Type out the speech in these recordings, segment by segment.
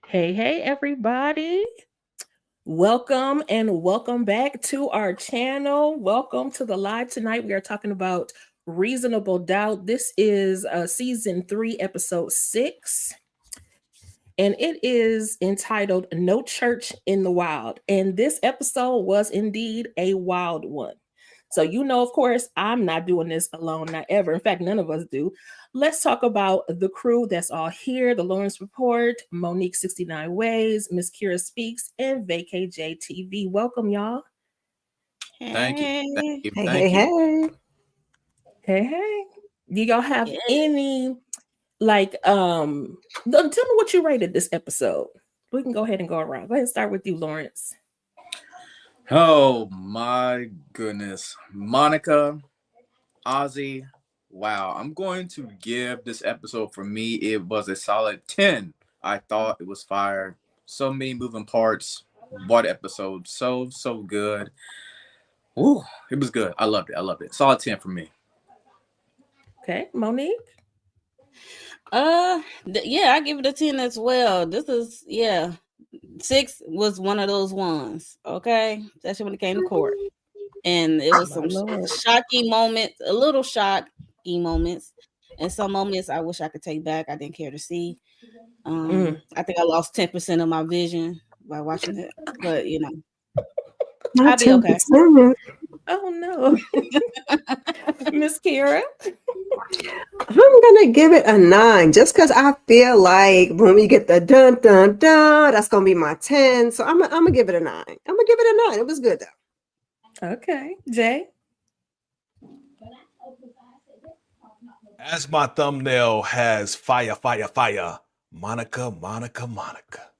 Hey, everybody. Welcome back to our channel. Welcome to the live tonight. We are talking about Reasonable Doubt. This is season 3, episode 6, and it is entitled No Church in the Wild. And this episode was indeed a wild one. So, of course, I'm not doing this alone, not ever. In fact, none of us do. Let's talk about the crew that's all here: the Lawrence Report, Monique 69 Ways, Miss Kira Speaks, and VKJ TV. Welcome, y'all. Thank you. Thank Hey. you. Hey, hey, Thank you. hey. Hey. Do y'all have Yeah. any tell me what you rated this episode? We can go ahead and go around. Go ahead and start with you, Lawrence. Oh my goodness. Monica, Ozzy. Wow. I'm going to give this episode, for me, it was a solid 10. I thought it was fire. So many moving parts. What episode? So good. Ooh, it was good. I loved it. I loved it. Solid 10 for me. Okay, Monique. Yeah, I give it a 10 as well. This is 6 was one of those ones. Okay, especially when it came to court, and it was My some Lord. shocking moments, a little shocking moments, and some moments I wish I could take back. I didn't care to see. I think I lost 10% of my vision by watching it, but I'll Not be okay. 10%. Oh no. Miss Kira. I'm gonna give it a 9 just because I feel like when we get the dun dun dun, that's gonna be my 10. So I'm gonna give it a 9. I'm gonna give it a 9. It was good though. Okay. Jay. As my thumbnail has fire, fire, fire, Monica, Monica, Monica.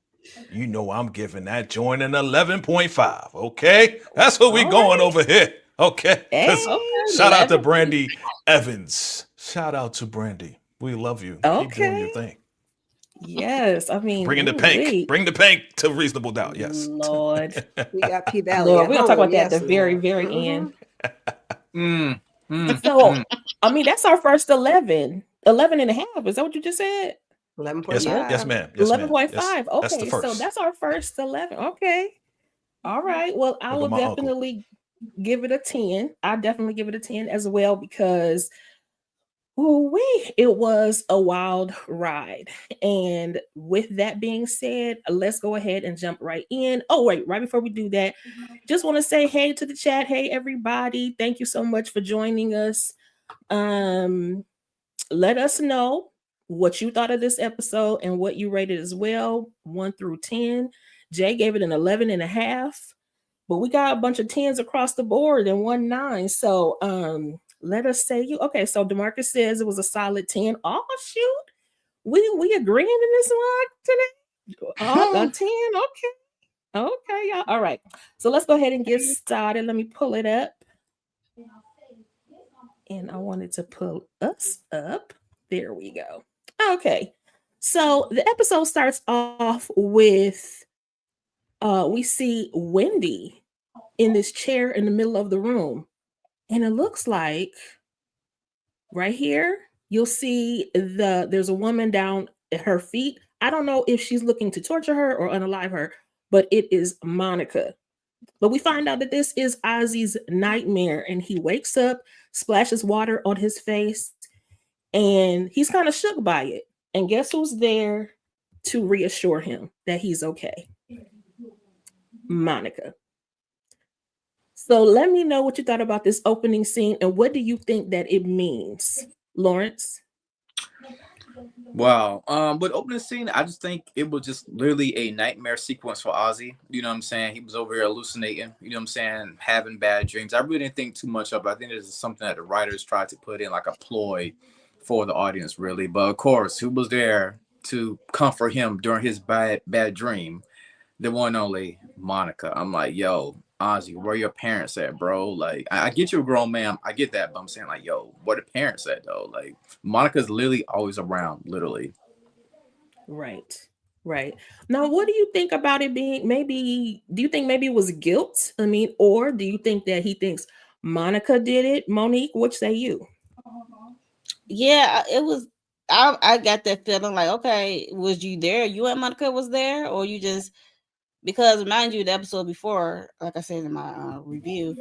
You know I'm giving that joint an 11.5, okay? That's what we All going right. over here, okay? Hey. 'Cause Okay, shout out to 11. Brandy Evans. Shout out to Brandy. We love you. Keep doing your Okay. thing. Yes. I mean, Bringing the pink. Bring the pink to Reasonable Doubt, yes. Lord. We got P Valley Lord, at we're gonna talk home. about that at Yes, the very, Lord. very end. Mm, mm, So, mm. I mean, that's our first 11 and a half. Is that what you just said? Yes, 11.5. ma'am. Yes, ma'am. Yes, 11.5. that's the Okay. So first. that's our first 11. Okay. All right. Well, I Look at will my uncle. definitely give it a 10. I definitely give it a 10 as well because it was a wild ride. And with that being said, let's go ahead and jump right in. Oh, wait, right before we do that, just want to say hey to the chat. Hey, everybody. Thank you so much for joining us. Um, let us know what you thought of this episode and what you rated as well, 1 through 10. Jay gave it an 11 and a half, but we got a bunch of 10s across the board and 1 9. So let us say you okay. So Demarcus says it was a solid 10. Oh shoot. We agreeing in this one today? Oh, a 10. Okay. Okay, y'all. All right. So let's go ahead and get started. Let me pull it up. And I wanted to pull us up. There we go. Okay. So the episode starts off with we see Wendy in this chair in the middle of the room. And it looks like right here, you'll see there's a woman down at her feet. I don't know if she's looking to torture her or unalive her, but it is Monica. But we find out that this is Ozzy's nightmare, and he wakes up, splashes water on his face, and he's kind of shook by it. And guess who's there to reassure him that he's okay? Monica. So let me know what you thought about this opening scene and what do you think that it means, Lawrence? Wow. With opening scene, I just think it was just literally a nightmare sequence for Ozzy. You know what I'm saying? He was over here hallucinating, you know what I'm saying, having bad dreams. I really didn't think too much of it. I think this is something that the writers tried to put in like a ploy for the audience, really. But of course, who was there to comfort him during his bad dream? The one and only Monica. I'm like, yo, Ozzy, where your parents at, bro? Like, I get you're a grown man. I get that, but I'm saying, like, yo, where the parents at, though? Like, Monica's literally always around, literally. Right. Right. Now, what do you think about it being do you think maybe it was guilt? I mean, or do you think that he thinks Monica did it? Monique, what say you? Yeah, it was I got that feeling like, okay, was you there? You and Monica was there, or you just because mind you, the episode before, like I said in my review,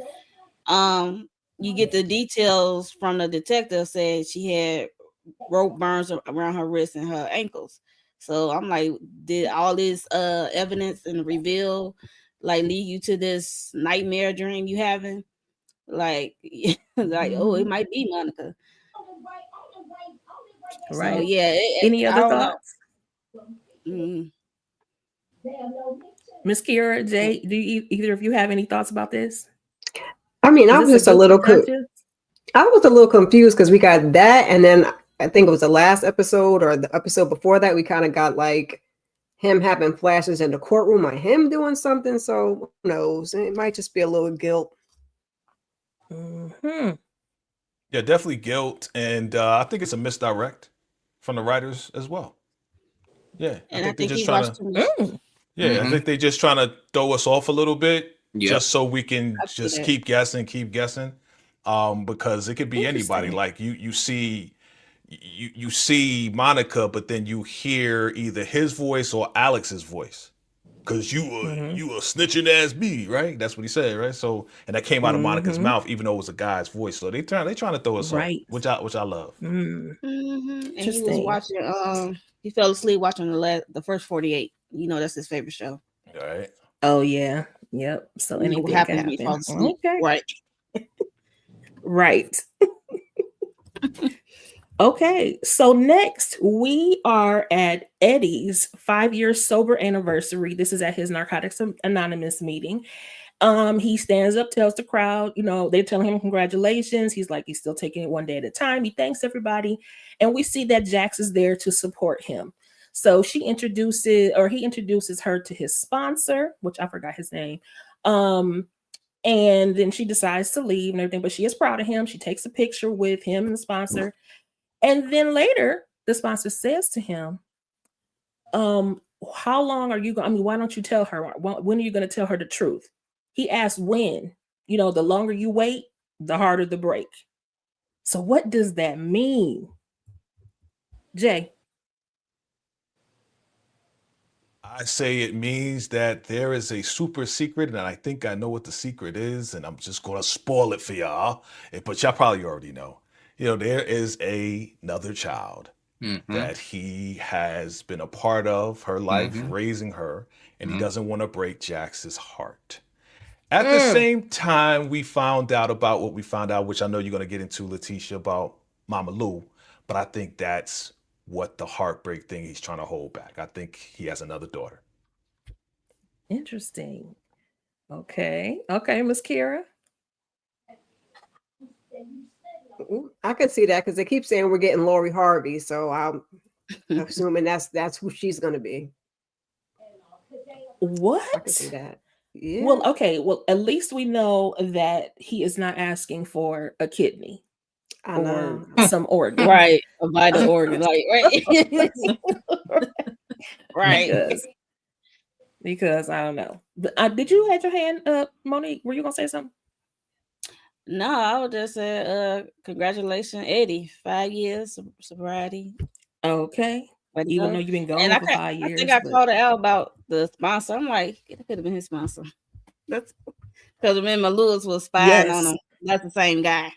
you get the details from the detective said she had rope burns around her wrists and her ankles. So I'm like, did all this evidence and reveal like lead you to this nightmare dream you having? Like, like, oh, it might be Monica. Right. So yeah, Any I other don't know. thoughts? Miss Kira, Jay, do either of you have any thoughts about this? I mean, I Is was this just a guilty little conscience? I was a little confused because we got that, and then I think it was the last episode or the episode before that, we kind of got like him having flashes in the courtroom or him doing something. So who knows? It might just be a little guilt. Mm-hmm. Yeah, definitely guilt, and I think it's a misdirect from the writers as well. Yeah, And I they're think just he trying watched to. too much. Yeah, I Mhm. think they're just trying to throw us off a little bit, Yep. just so we can I feel just that. keep guessing. Because it could be anybody. Interesting. Like you see Monica, but then you hear either his voice or Alex's voice. Cause you a snitching ass B, right? That's what he said, right? So, and that came out of Monica's Mm-hmm. mouth, even though it was a guy's voice. So they trying to throw us off, Right. which I love. Mm. And he was Interesting. watching. He fell asleep watching the first 48. You know, that's his favorite show. All right. Oh yeah. Yep. So You know what anything happens can when you happen. fall asleep, Okay. right? Right. Okay. So next we are at Eddie's 5-year sober anniversary. This is at his Narcotics Anonymous meeting. He stands up, tells the crowd, they're telling him congratulations. He's like, he's still taking it one day at a time. He thanks everybody. And we see that Jax is there to support him. So he introduces her to his sponsor, which I forgot his name. And then she decides to leave and everything, but she is proud of him. She takes a picture with him and the sponsor. And then later, the sponsor says to him, how long are you going? I mean, why don't you tell her? When are you going to tell her the truth? He asked when. The longer you wait, the harder the break. So what does that mean? Jay? I say it means that there is a super secret, and I think I know what the secret is, and I'm just gonna spoil it for y'all. But y'all probably already know. There is another child Mhm. that he has been a part of her life, Mhm. raising her, and he Mhm. doesn't want to break Jax's heart. At the same time, we found out about what we found out, which I know you're going to get into, Letitia, about Mama Lou, but I think that's what the heartbreak thing he's trying to hold back. I think he has another daughter. Interesting. Okay, Miss Kira. I could see that because they keep saying we're getting Lori Harvey, so I'm assuming that's who she's going to be. What? I could see that. Yeah. Well, okay. Well, at least we know that he is not asking for a kidney I or know. some organ. Right. A vital organ. Like, right. Right. Because I don't know. But, did you have your hand up, Monique? Were you going to say something? No, I would just say, congratulations, Eddie. 5 years sobriety. Okay. But Even though you've been gone and for 5 years. I think I called it out about the sponsor. I'm like, it could have been his sponsor. That's because remember Lewis was spying on him. That's the same guy.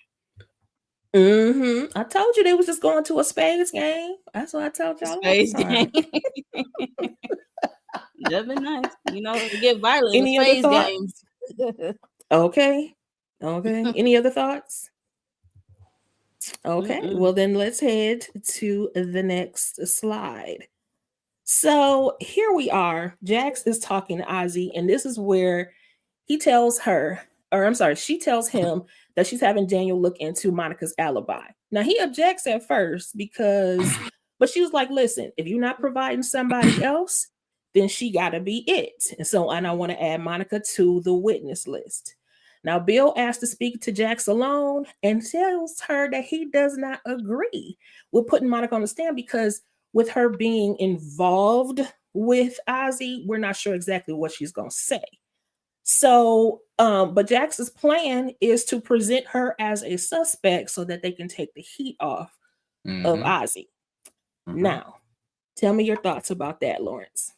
I told you they was just going to a Spades game. That's what I told y'all. Spades game. That'd be nice. To get violent in Any the other Spades thoughts? games. Okay. Any other thoughts? Okay. Well, then let's head to the next slide. So here we are. Jax is talking to Ozzy, and this is where she tells him that she's having Daniel look into Monica's alibi. Now he objects at first but she was like, listen, if you're not providing somebody else, then she gotta be it. And I want to add Monica to the witness list. Now Bill asked to speak to Jax alone and tells her that he does not agree with putting Monica on the stand because with her being involved with Ozzy, we're not sure exactly what she's gonna say. So, but Jax's plan is to present her as a suspect so that they can take the heat off of Ozzy. Now, tell me your thoughts about that, Lawrence.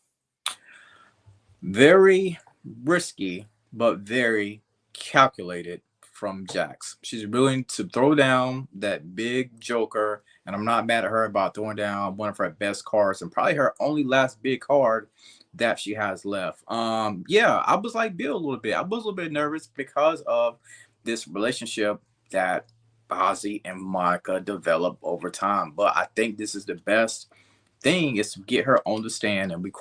Very risky, but very calculated from Jax. She's willing to throw down that big joker, and I'm not mad at her about throwing down one of her best cards and probably her only last big card that she has left. Yeah, I was like Bill a little bit. I was a little bit nervous because of this relationship that Ozzy and Monica develop over time. But I think this is the best thing is to get her on the stand, and of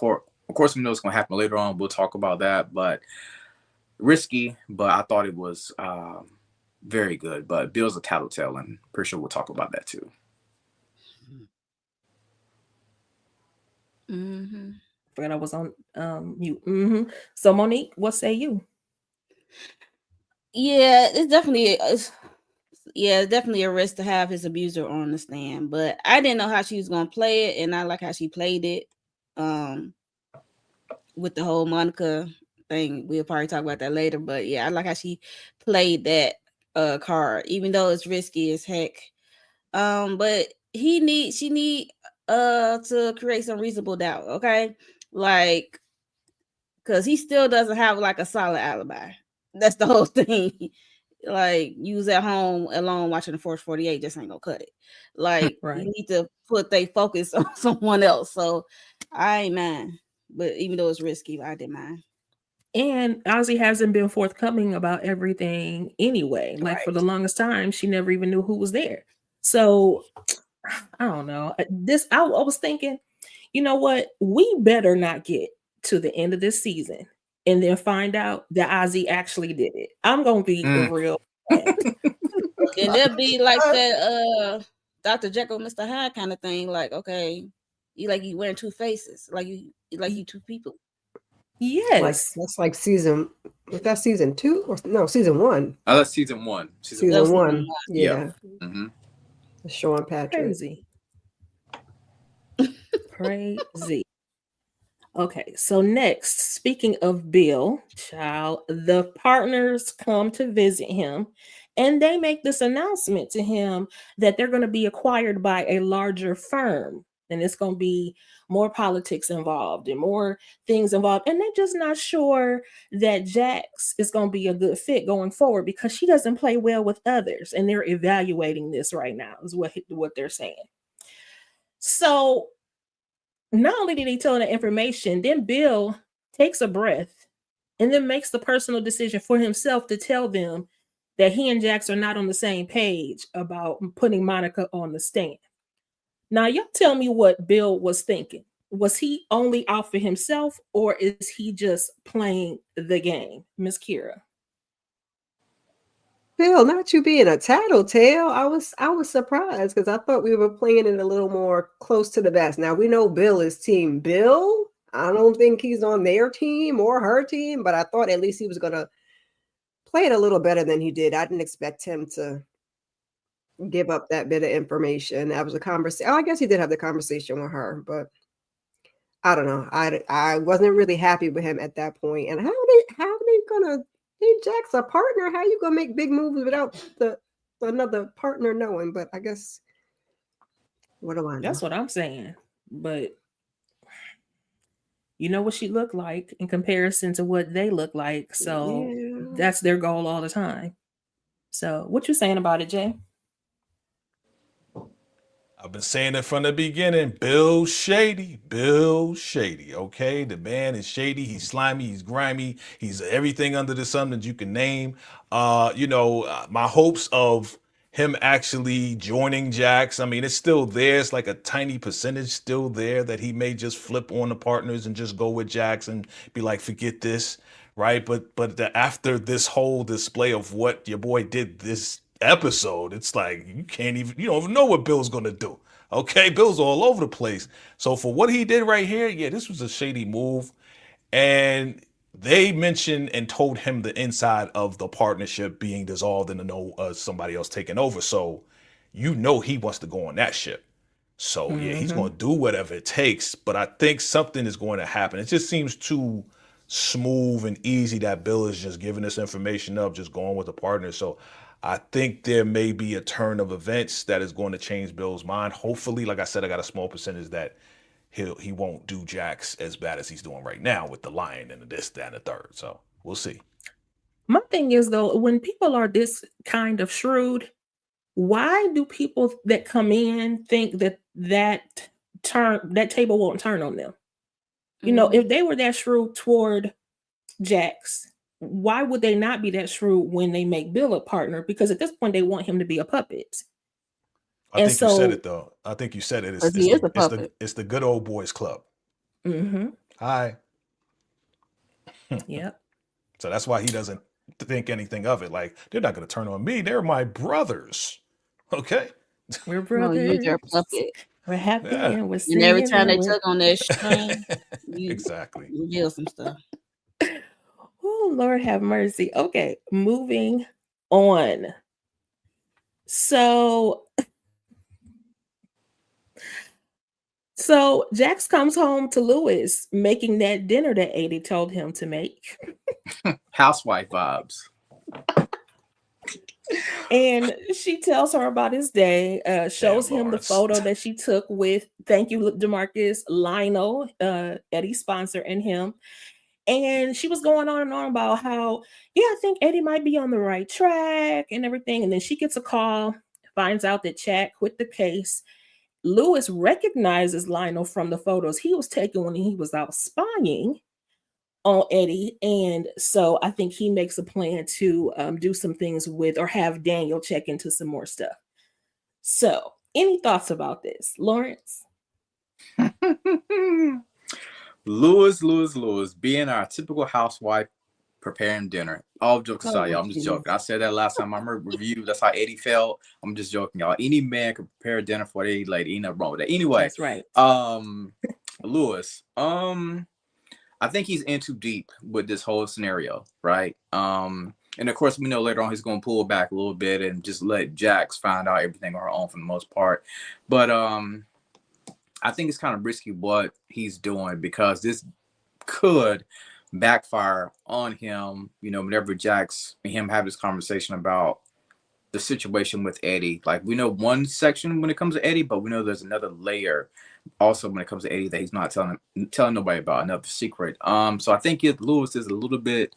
course we know it's going to happen later on. We'll talk about that, but risky, but I thought it was very good. But Bill's a tattletale, and pretty sure we'll talk about that too. Forgot I was on mute. So Monique, what say you? Yeah, it's definitely a risk to have his abuser on the stand, but I didn't know how she was gonna play it, and I like how she played it. With the whole Monica thing, we'll probably talk about that later. But yeah, I like how she played that card, even though it's risky as heck. But she need to create some reasonable doubt, okay? Like, because he still doesn't have like a solid alibi. That's the whole thing. Like, you was at home alone watching the Force 48 just ain't gonna cut it. Like, Right. you need to put their focus on someone else. So I ain't mind. But even though it's risky, I didn't mind. And Ozzy hasn't been forthcoming about everything anyway. Like for the longest time, she never even knew who was there. So I don't know. I was thinking, you know what? We better not get to the end of this season and then find out that Ozzy actually did it. I'm gonna be real bad. And they'll be like that Dr. Jekyll, Mr. Hyde kind of thing. Like, okay, you wearing two faces, like you two people. Yes. That's like season. Was that season 2 or no? Season 1. Oh, that's season 1. Season 1. Yeah. Sean Patrick. Crazy. Okay, so next, speaking of Bill, child, the partners come to visit him, and they make this announcement to him that they're going to be acquired by a larger firm, and it's going to be more politics involved and more things involved. And they're just not sure that Jax is going to be a good fit going forward because she doesn't play well with others, and they're evaluating this right now, is what they're saying. So not only did he tell them the information, then Bill takes a breath and then makes the personal decision for himself to tell them that he and Jax are not on the same page about putting Monica on the stand. Now, y'all tell me what Bill was thinking. Was he only out for himself, or is he just playing the game? Miss Kira. Bill, not you being a tattletale. I was surprised because I thought we were playing it a little more close to the vest. Now we know Bill is team Bill. I don't think he's on their team or her team, but I thought at least he was gonna play it a little better than he did. I didn't expect him to give up that bit of information. That was a conversation. I guess he did have the conversation with her, but I don't know. I wasn't really happy with him at that point. And how are they gonna? Hey, Jack's a partner. How you gonna make big moves without another partner knowing? But I guess what do I know? That's what I'm saying. But you know what she looked like in comparison to what they look like. So that's their goal all the time. So what you saying about it, Jay? I've been saying it from the beginning. Bill Shady. Okay, the man is shady. He's slimy. He's grimy. He's everything under the sun that you can name. My hopes of him actually joining Jax, I mean, it's still there. It's like a tiny percentage still there that he may just flip on the partners and just go with Jax and be like, forget this, right? But after this whole display of what your boy did this episode, it's like you don't even know what Bill's gonna do. Okay, Bill's all over the place. So for what he did right here, yeah, this was a shady move. And they mentioned and told him the inside of the partnership being dissolved and to know somebody else taking over. So he wants to go on that ship. So yeah, he's gonna do whatever it takes. But I think something is going to happen. It just seems too smooth and easy that Bill is just giving this information up, just going with the partner. So I think there may be a turn of events that is going to change Bill's mind. Hopefully, like I said, I got a small percentage that he won't do Jax as bad as he's doing right now with the lion and the this, that, and the third. So we'll see. My thing is though, when people are this kind of shrewd, why do people that come in think that table won't turn on them? You know, if they were that shrewd toward Jax, why would they not be that shrewd when they make Bill a partner? Because at this point, they want him to be a puppet. I think you said it though. I think you said it. It's the good old boys club. Mm-hmm. Hi. Yep. So that's why he doesn't think anything of it. Like, they're not going to turn on me. They're my brothers. Okay. We're brothers. No, you're their puppet. We're happy and we're and every time they tug on that string, exactly. You deal some stuff. Oh, Lord have mercy. Okay, moving on. So Jax comes home to Lewis making that dinner that Eddie told him to make. Housewife vibes. And she tells her about his day, shows him the photo that she took with, thank you, DeMarcus, Lionel, Eddie's sponsor, and him. And she was going on and on about how, yeah, I think Eddie might be on the right track and everything. And then she gets a call, finds out that Chad quit the case. Lewis recognizes Lionel from the photos he was taking when he was out spying on Eddie. And so I think he makes a plan to do some things with, or have Daniel check into some more stuff. So any thoughts about this, Lawrence? Lewis being our typical housewife preparing dinner. All jokes aside, y'all, I'm just joking. I said that last time I reviewed. That's how Eddie felt. I'm just joking, y'all. Any man can prepare dinner for any lady. Ain't nothing wrong with that. Anyway, that's right. Lewis, I think he's in too deep with this whole scenario, right? And of course, we know later on he's going to pull back a little bit and just let Jax find out everything on her own for the most part. But I think it's kind of risky what he's doing, because this could backfire on him, you know, whenever Jax and him have this conversation about the situation with Eddie. Like, we know one section when it comes to Eddie, but we know there's another layer also when it comes to Eddie that he's not telling nobody about, another secret. So I think Lewis is a little bit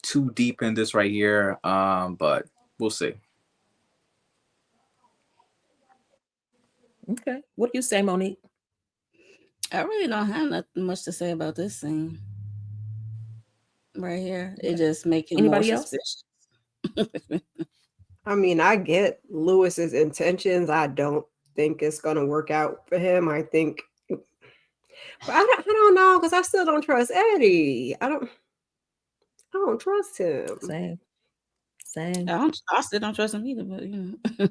too deep in this right here, but we'll see. Okay, what do you say, Monique? I really don't have nothing much to say about this scene right here. It just makes him more suspicious. I mean, I get Lewis's intentions. I don't think it's gonna work out for him. I think, but I don't know, because I still don't trust Eddie. I don't trust him. Same. I still don't trust him either. But you know,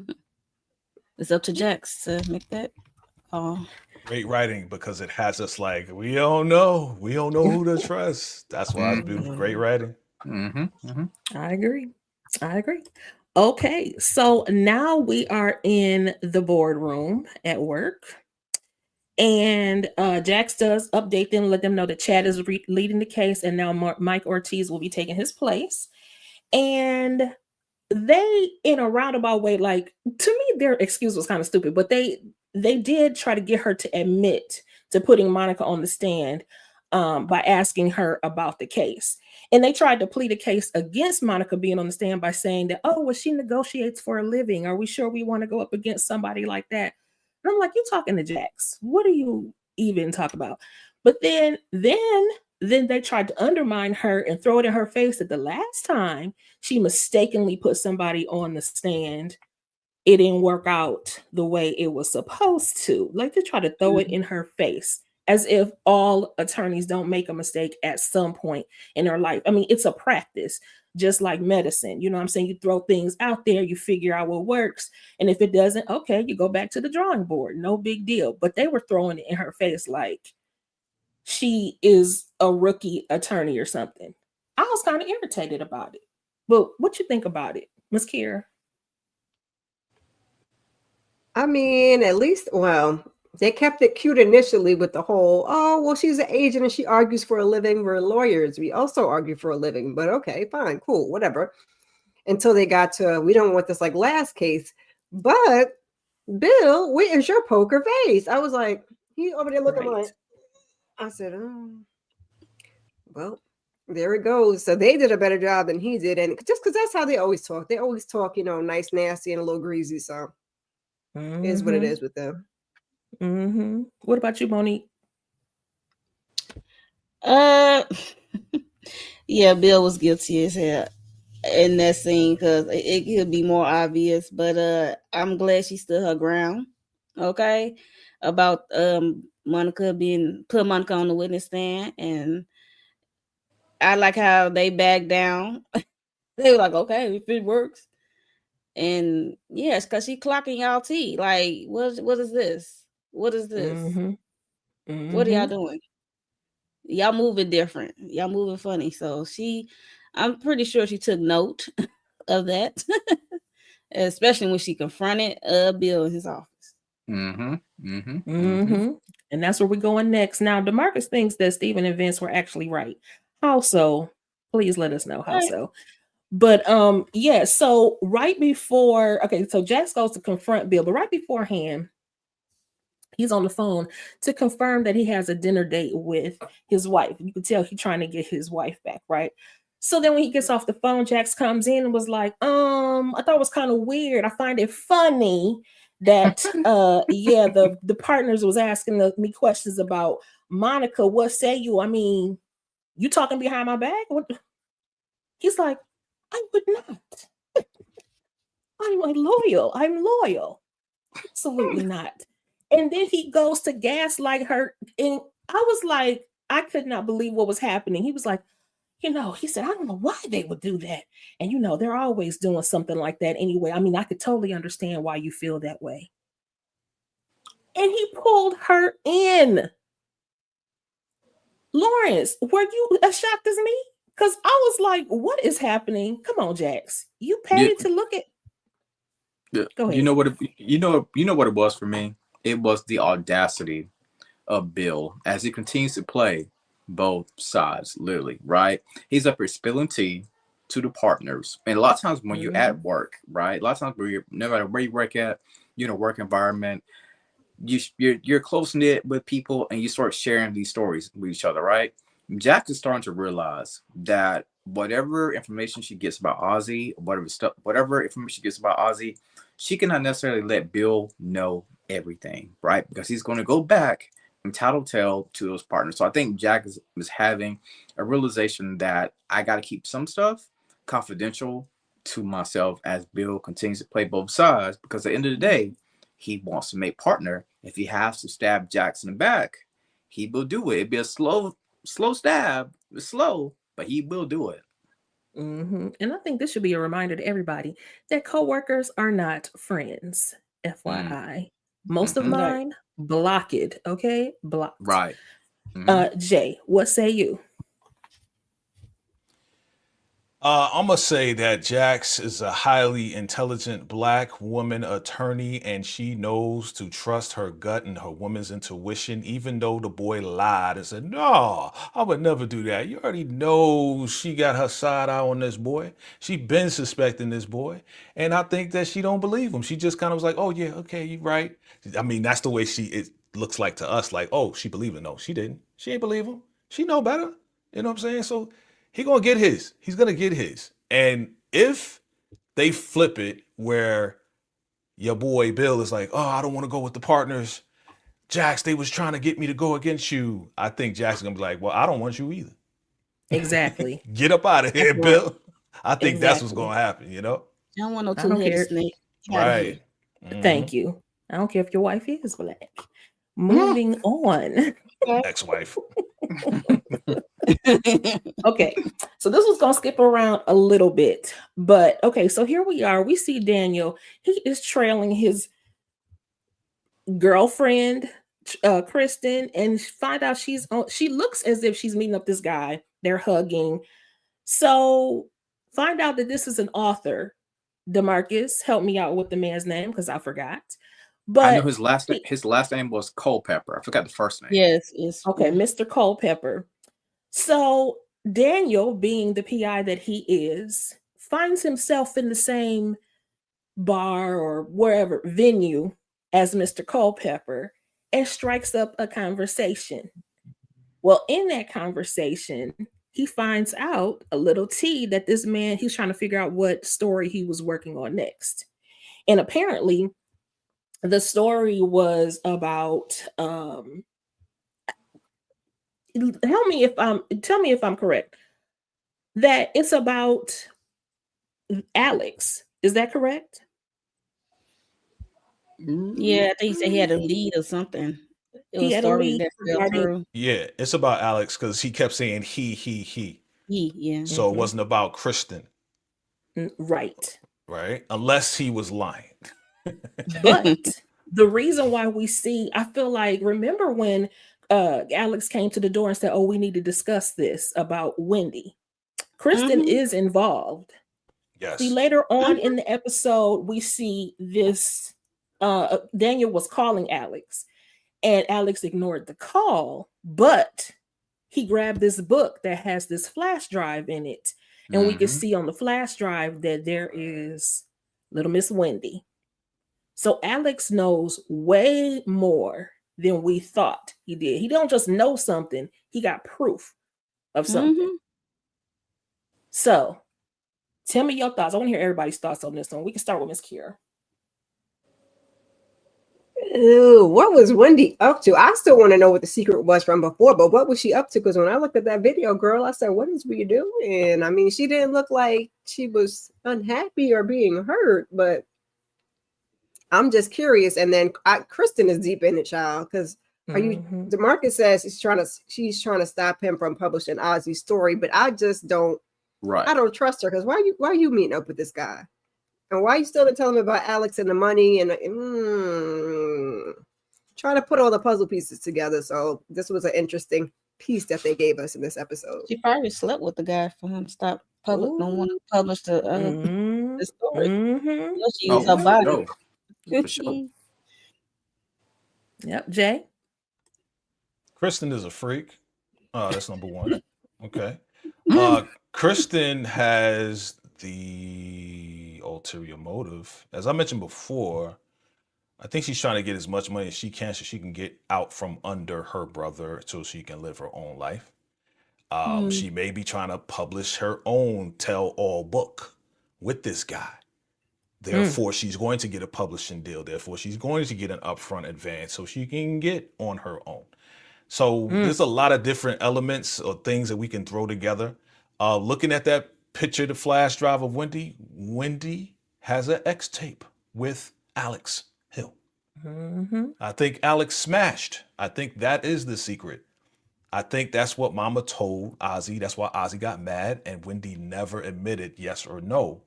it's up to Jax to make that call. Great writing, because it has us like, we don't know who to trust. That's why it's beautiful. Great writing. I agree. Okay, so now we are in the boardroom at work, and Jax does update them, let them know that Chad is leading the case, and now Mike Ortiz will be taking his place. And they, in a roundabout way, like, to me, their excuse was kind of stupid, but they did try to get her to admit to putting Monica on the stand by asking her about the case. And they tried to plead a case against Monica being on the stand by saying that, oh, well, she negotiates for a living. Are we sure we want to go up against somebody like that? And I'm like, you're talking to Jax. What do you even talk about? But then they tried to undermine her and throw it in her face that the last time she mistakenly put somebody on the stand, it didn't work out the way it was supposed to. Like, they try to throw it in her face, as if all attorneys don't make a mistake at some point in their life. I mean, it's a practice, just like medicine. You know what I'm saying? You throw things out there, you figure out what works. And if it doesn't, okay, you go back to the drawing board. No big deal. But they were throwing it in her face like she is a rookie attorney or something. I was kind of irritated about it. But what you think about it, Ms. Kira? I mean, at least, well, they kept it cute initially with the whole, oh, well, she's an agent and she argues for a living. We're lawyers. We also argue for a living. But okay, fine, cool, whatever. until they got to, we don't want this like last case. But Bill, where's your poker face? I was like, he over there looking Right. like, I said, oh, well, there it goes. So they did a better job than he did. And just because that's how they always talk. They always talk, nice, nasty, and a little greasy. So it is what it is with them. Mm-hmm. What about you, Monique? Yeah, Bill was guilty as hell in that scene because it could be more obvious, but I'm glad she stood her ground. Okay, about Monica put Monica on the witness stand, and I like how they backed down. They were like, okay, if it works, and yes, because she clocking y'all tea. Like, what is this? What is this? Mm-hmm. What are y'all doing? Y'all moving different. Y'all moving funny. So I'm pretty sure she took note of that, especially when she confronted Bill in his office. And that's where we're going next. Now, DeMarcus thinks that Stephen and Vince were actually right. How so? Please let us know how so. But yeah, so right before, okay, so Jax goes to confront Bill, but right beforehand, he's on the phone to confirm that he has a dinner date with his wife. You can tell he's trying to get his wife back, right? So then when he gets off the phone, Jax comes in and was like, I thought it was kind of weird. I find it funny that yeah, the partners was asking me questions about Monica. What say you? I mean, you talking behind my back? What? He's like, I would not. I'm loyal. Absolutely not. And then he goes to gaslight her. And I was like, I could not believe what was happening. He was like, he said, I don't know why they would do that. And, they're always doing something like that anyway. I mean, I could totally understand why you feel that way. And he pulled her in. Lawrence, were you as shocked as me? Because I was like, what is happening? Come on, Jax. You paid to look at. Go ahead. You know what it was for me? It was the audacity of Bill as he continues to play both sides, literally, right? He's up here spilling tea to the partners. And a lot of times when you're at work, right? A lot of times no matter where you work at, you're in a work environment, you're close-knit with people and you start sharing these stories with each other, right? Jack is starting to realize that whatever information she gets about Ozzy, whatever information she gets about Ozzy, she cannot necessarily let Bill know everything, right? Because he's going to go back and tattletale to those partners. So I think Jack is having a realization that I got to keep some stuff confidential to myself as Bill continues to play both sides, because at the end of the day, he wants to make partner. If he has to stab Jax in the back, he will do it. It'd be a slow stab. It's slow, but he will do it. And I think this should be a reminder to everybody that coworkers are not friends. FYI. Most of mine, block it. Okay? Blocked. Right. Jay, what say you? I'm going to say that Jax is a highly intelligent Black woman attorney, and she knows to trust her gut and her woman's intuition, even though the boy lied and said, no, I would never do that. You already know she got her side eye on this boy. She been suspecting this boy, and I think that she don't believe him. She just kind of was like, oh, yeah, okay, you're right. I mean, that's the way it looks like to us, like, oh, she believed him. No, she didn't. She ain't believe him. She know better. You know what I'm saying? So he's going to get his. He's going to get his. And if they flip it where your boy Bill is like, oh, I don't want to go with the partners. Jax, they was trying to get me to go against you. I think Jax is going to be like, well, I don't want you either. Exactly. Get up out of here, Bill. I think that's what's going to happen, You don't want no two-headed snake. Right. Thank you. I don't care if your wife is Black. Moving on. Ex-wife. Okay, so this was gonna skip around a little bit, but okay, so here we are. We see Daniel. He is trailing his girlfriend, Kristen, and find out she looks as if she's meeting up this guy. They're hugging. So find out that this is an author. DeMarcus, help me out with the man's name because I forgot. But I know his last name was Culpepper. I forgot the first name. Yes. Okay, Mr. Culpepper. So Daniel, being the PI that he is, finds himself in the same bar or wherever venue as Mr. Culpepper and strikes up a conversation. Well, in that conversation, he finds out a little tea that this man, he's trying to figure out what story he was working on next. And apparently, the story was about tell me if I'm correct. That it's about Alex. Is that correct? Yeah, I think he said he had a lead or something. It He was a had a story lead that fell regarding- through. Yeah, it's about Alex because he kept saying he. Yeah. So it wasn't about Kristen, Right. right? Unless he was lying. But the reason why we see, I feel like, remember when Alex came to the door and said, "Oh, we need to discuss this about Wendy." Kristen is involved. Yes. See, later on in the episode, we see this. Daniel was calling Alex, and Alex ignored the call, but he grabbed this book that has this flash drive in it, and we can see on the flash drive that there is little Miss Wendy. So Alex knows way more than we thought he did. He don't just know something; he got proof of something. So, tell me your thoughts. I want to hear everybody's thoughts on this one. We can start with Miss Kira. Ew, what was Wendy up to? I still want to know what the secret was from before, but what was she up to? Because when I looked at that video, girl, I said, what is we doing? I mean, she didn't look like she was unhappy or being hurt, but I'm just curious. And then Kristen is deep in it, child, because DeMarcus says she's trying to stop him from publishing Ozzy's story, but I just don't. Right. I don't trust her because why are you meeting up with this guy? And why are you still telling me about Alex and the money and trying to put all the puzzle pieces together? So this was an interesting piece that they gave us in this episode. She probably slept with the guy for him to stop don't want to publish the story. She used her body. For sure. Yep, Jay. Kristen is a freak. That's number one. Okay. Kristen has the ulterior motive. As I mentioned before, I think she's trying to get as much money as she can so she can get out from under her brother so she can live her own life. She may be trying to publish her own tell-all book with this guy. Therefore, she's going to get a publishing deal. Therefore, she's going to get an upfront advance so she can get on her own. So there's a lot of different elements or things that we can throw together. Looking at that picture, the flash drive of Wendy, Wendy has an X tape with Alex Hill. I think Alex smashed. I think that is the secret. I think that's what Mama told Ozzy. That's why Ozzy got mad and Wendy never admitted yes or no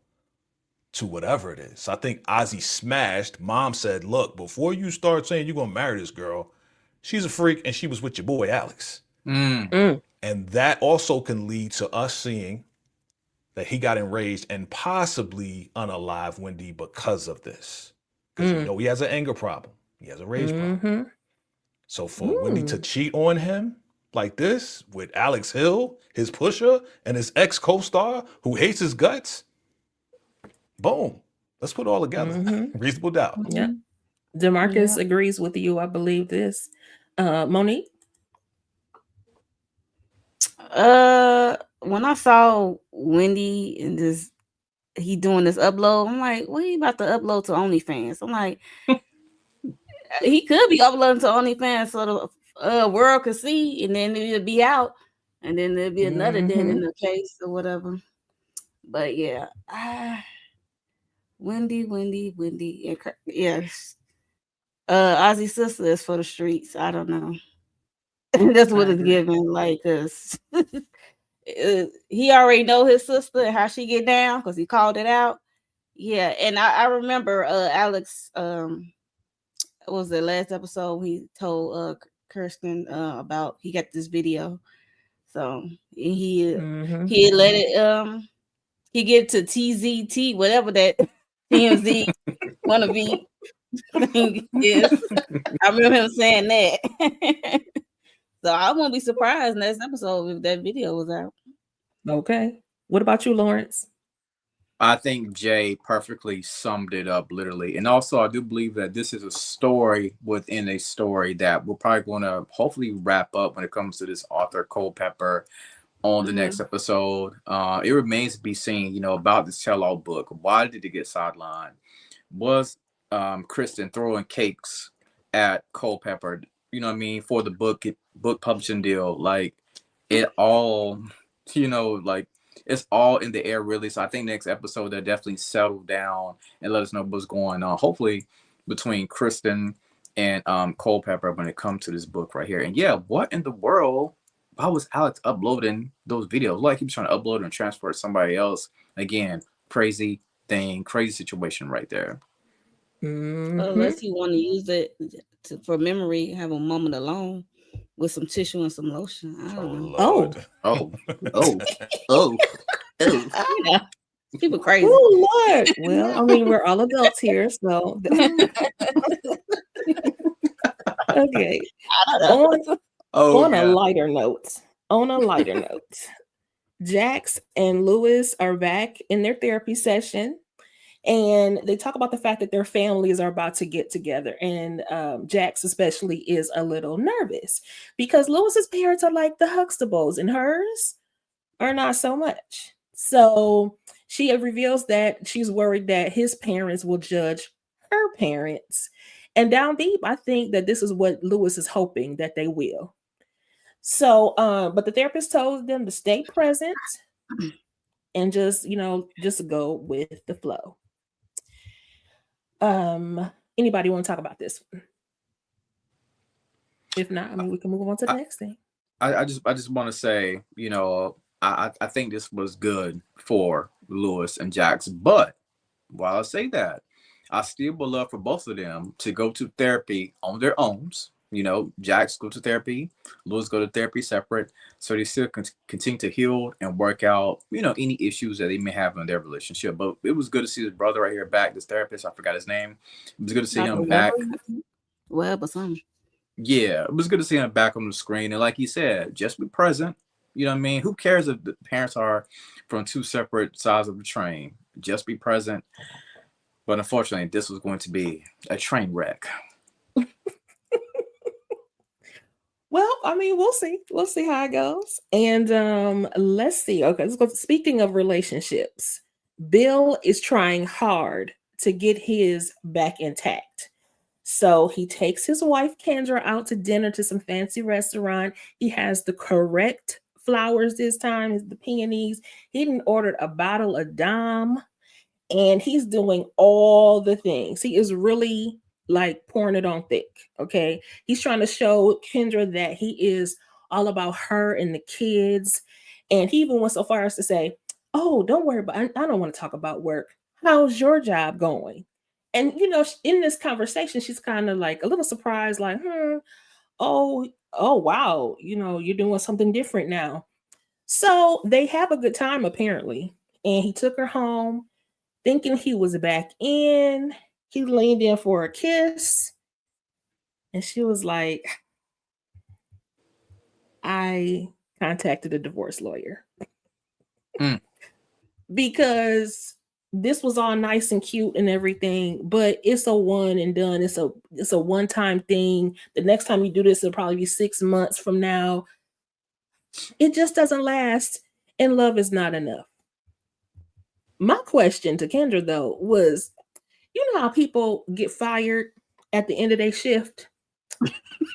to whatever it is. So I think Ozzy smashed. Mom said, look, before you start saying you're going to marry this girl, she's a freak and she was with your boy, Alex. And that also can lead to us seeing that he got enraged and possibly unalive Wendy because of this. Because you know he has an anger problem. He has a rage problem. So for Wendy to cheat on him like this with Alex Hill, his pusher, and his ex co-star who hates his guts, boom. Let's put it all together. Reasonable doubt. Yeah. DeMarcus agrees with you. I believe this. Monique? When I saw Wendy and he doing this upload, I'm like, what are you about to upload to OnlyFans? I'm like, he could be uploading to OnlyFans so the world could see, and then it'll be out, and then there'll be another dead in the case or whatever. But yeah, Wendy, and yes, Ozzy's sister is for the streets. I don't know. That's what it's giving, like, cause he already know his sister and how she get down because he called it out. Yeah, and I remember Alex. What was the last episode? He told Kirsten about he got this video, so he let it he get to TZT whatever that TMZ wannabe thing is. I remember him saying that. So I won't be surprised next episode if that video was out. Okay. What about you, Lawrence? I think Jay perfectly summed it up literally. And also, I do believe that this is a story within a story that we're probably going to hopefully wrap up when it comes to this Arthur Culpepper on the next episode. It remains to be seen, about this tell-all book. Why did it get sidelined? Was Kristen throwing cakes at Culpepper, for the book publishing deal? Like, it all, like, it's all in the air, really. So I think next episode they'll definitely settle down and let us know what's going on. Hopefully between Kristen and Culpepper when it comes to this book right here. And yeah, what in the world? Why was Alex uploading those videos? Like he was trying to upload and transfer to somebody else. Again, crazy thing, crazy situation right there. Unless you want to use it for memory, have a moment alone with some tissue and some lotion. I don't know. Oh. Yeah. People crazy. Oh Lord. Well, I mean, we're all adults here, so okay. On a lighter note, Jax and Lewis are back in their therapy session, and they talk about the fact that their families are about to get together, and Jax especially is a little nervous because Lewis's parents are like the Huxtables and hers are not so much. So she reveals that she's worried that his parents will judge her parents. And down deep, I think that this is what Lewis is hoping that they will. So, but the therapist told them to stay present and just go with the flow. Anybody want to talk about this one? If not, I mean, we can move on to the next thing. I just want to say, I think this was good for Lewis and Jax, but while I say that, I still would love for both of them to go to therapy on their own. Jax go to therapy, Lewis go to therapy separate, so they still continue to heal and work out, any issues that they may have in their relationship. But it was good to see his brother right here back, this therapist, I forgot his name. It was good to see him back. Webb or something. Yeah, it was good to see him back on the screen. And like he said, just be present. You know what I mean? Who cares if the parents are from two separate sides of the train? Just be present. But unfortunately, this was going to be a train wreck. Well, I mean, we'll see. We'll see how it goes. And let's see. Okay, let's go. Speaking of relationships, Bill is trying hard to get his back intact. So he takes his wife Kendra out to dinner to some fancy restaurant. He has the correct flowers this time, the peonies. He even ordered a bottle of Dom, and he's doing all the things. He is really like pouring it on thick. Okay, he's trying to show Kendra that he is all about her and the kids. And he even went so far as to say, "Oh, don't worry about. I don't want to talk about work. How's your job going?" And in this conversation, she's kind of like a little surprised, like, oh wow, you're doing something different now. So they have a good time apparently, and he took her home, thinking he was back in. He leaned in for a kiss, and she was like, "I contacted a divorce lawyer because." This was all nice and cute and everything, but it's a one and done. It's a one-time thing. The next time you do this, it'll probably be 6 months from now. It just doesn't last, and love is not enough. My question to Kendra, though, was, how people get fired at the end of their shift?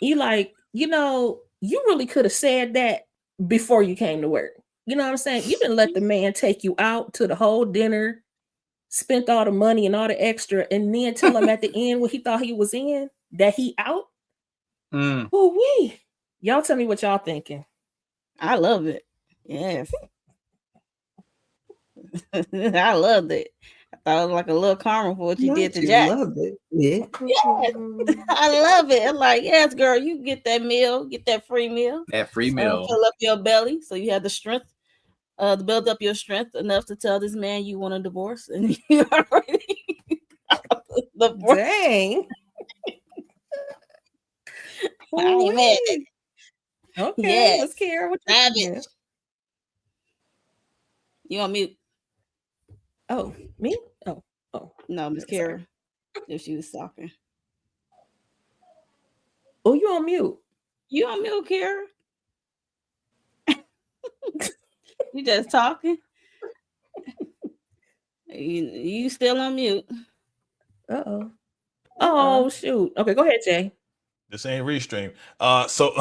You really could have said that before you came to work. You know what I'm saying? You didn't let the man take you out to the whole dinner, spent all the money and all the extra, and then tell him at the end what he thought he was in, that he out. Y'all tell me what y'all thinking. I love it. Yes. I loved it. I thought it was like a little karma for what you did to Jack. I love it. Yeah. I love it. I'm like, yes, girl, you get that meal, get that free meal. That free meal. Fill up your belly so you have the strength to build up your strength enough to tell this man you want a divorce, and you already divorce. Dang. I ain't mad. Okay, yes. Let's hear what you You on mute. Oh, me? Oh, No, Miss Sorry. Kara, if she was talking. Oh, you on mute? You on mute, Kara? You just talking? You still on mute? Uh-oh. Oh, shoot. Okay, go ahead, Jay. This ain't Restream. So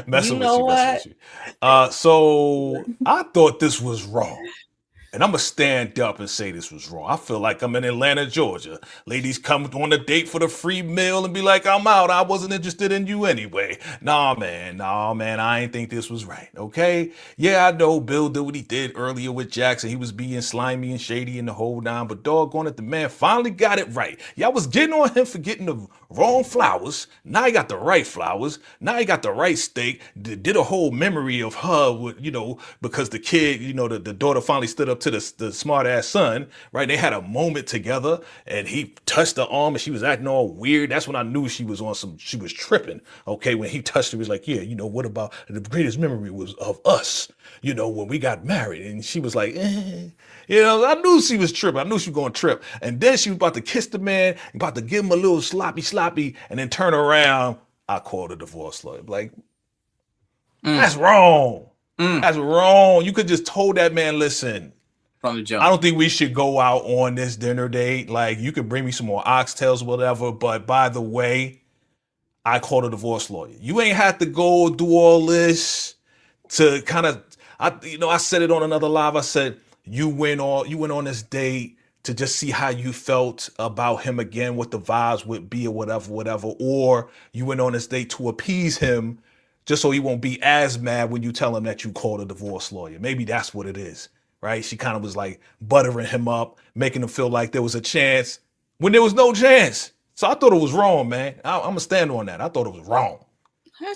messing You with know you, what? messing with you. So I thought this was wrong. And I'm gonna stand up and say this was wrong. I feel like I'm in Atlanta, Georgia. Ladies come on a date for the free meal and be like, I'm out. I wasn't interested in you anyway. Nah, man. I ain't think this was right. Okay. Yeah, I know Bill did what he did earlier with Jackson. He was being slimy and shady in the whole nine, but doggone it, the man finally got it right. Y'all was getting on him for getting the wrong flowers. Now he got the right flowers. Now he got the right steak. Did a whole memory of her with, because the kid, the daughter finally stood up to the smart ass son, right? They had a moment together and he touched her arm and she was acting all weird. That's when I knew she was tripping. Okay. When he touched her, he was like, yeah, what about the greatest memory was of us, when we got married. And she was like, I knew she was tripping. I knew she was going to trip. And then she was about to kiss the man, about to give him a little sloppy, and then turn around. I called a divorce lawyer. Like, that's wrong. That's wrong. You could just told that man, listen, From the jump. I don't think we should go out on this dinner date. Like, you could bring me some more oxtails, whatever. But by the way, I called a divorce lawyer. You ain't have to go do all this to kind of, I said it on another live. I said, you went on this date to just see how you felt about him again, what the vibes would be or whatever. Or you went on this date to appease him just so he won't be as mad when you tell him that you called a divorce lawyer. Maybe that's what it is, right? She kind of was like buttering him up, making him feel like there was a chance when there was no chance. So I thought it was wrong, man. I'm going to stand on that. I thought it was wrong.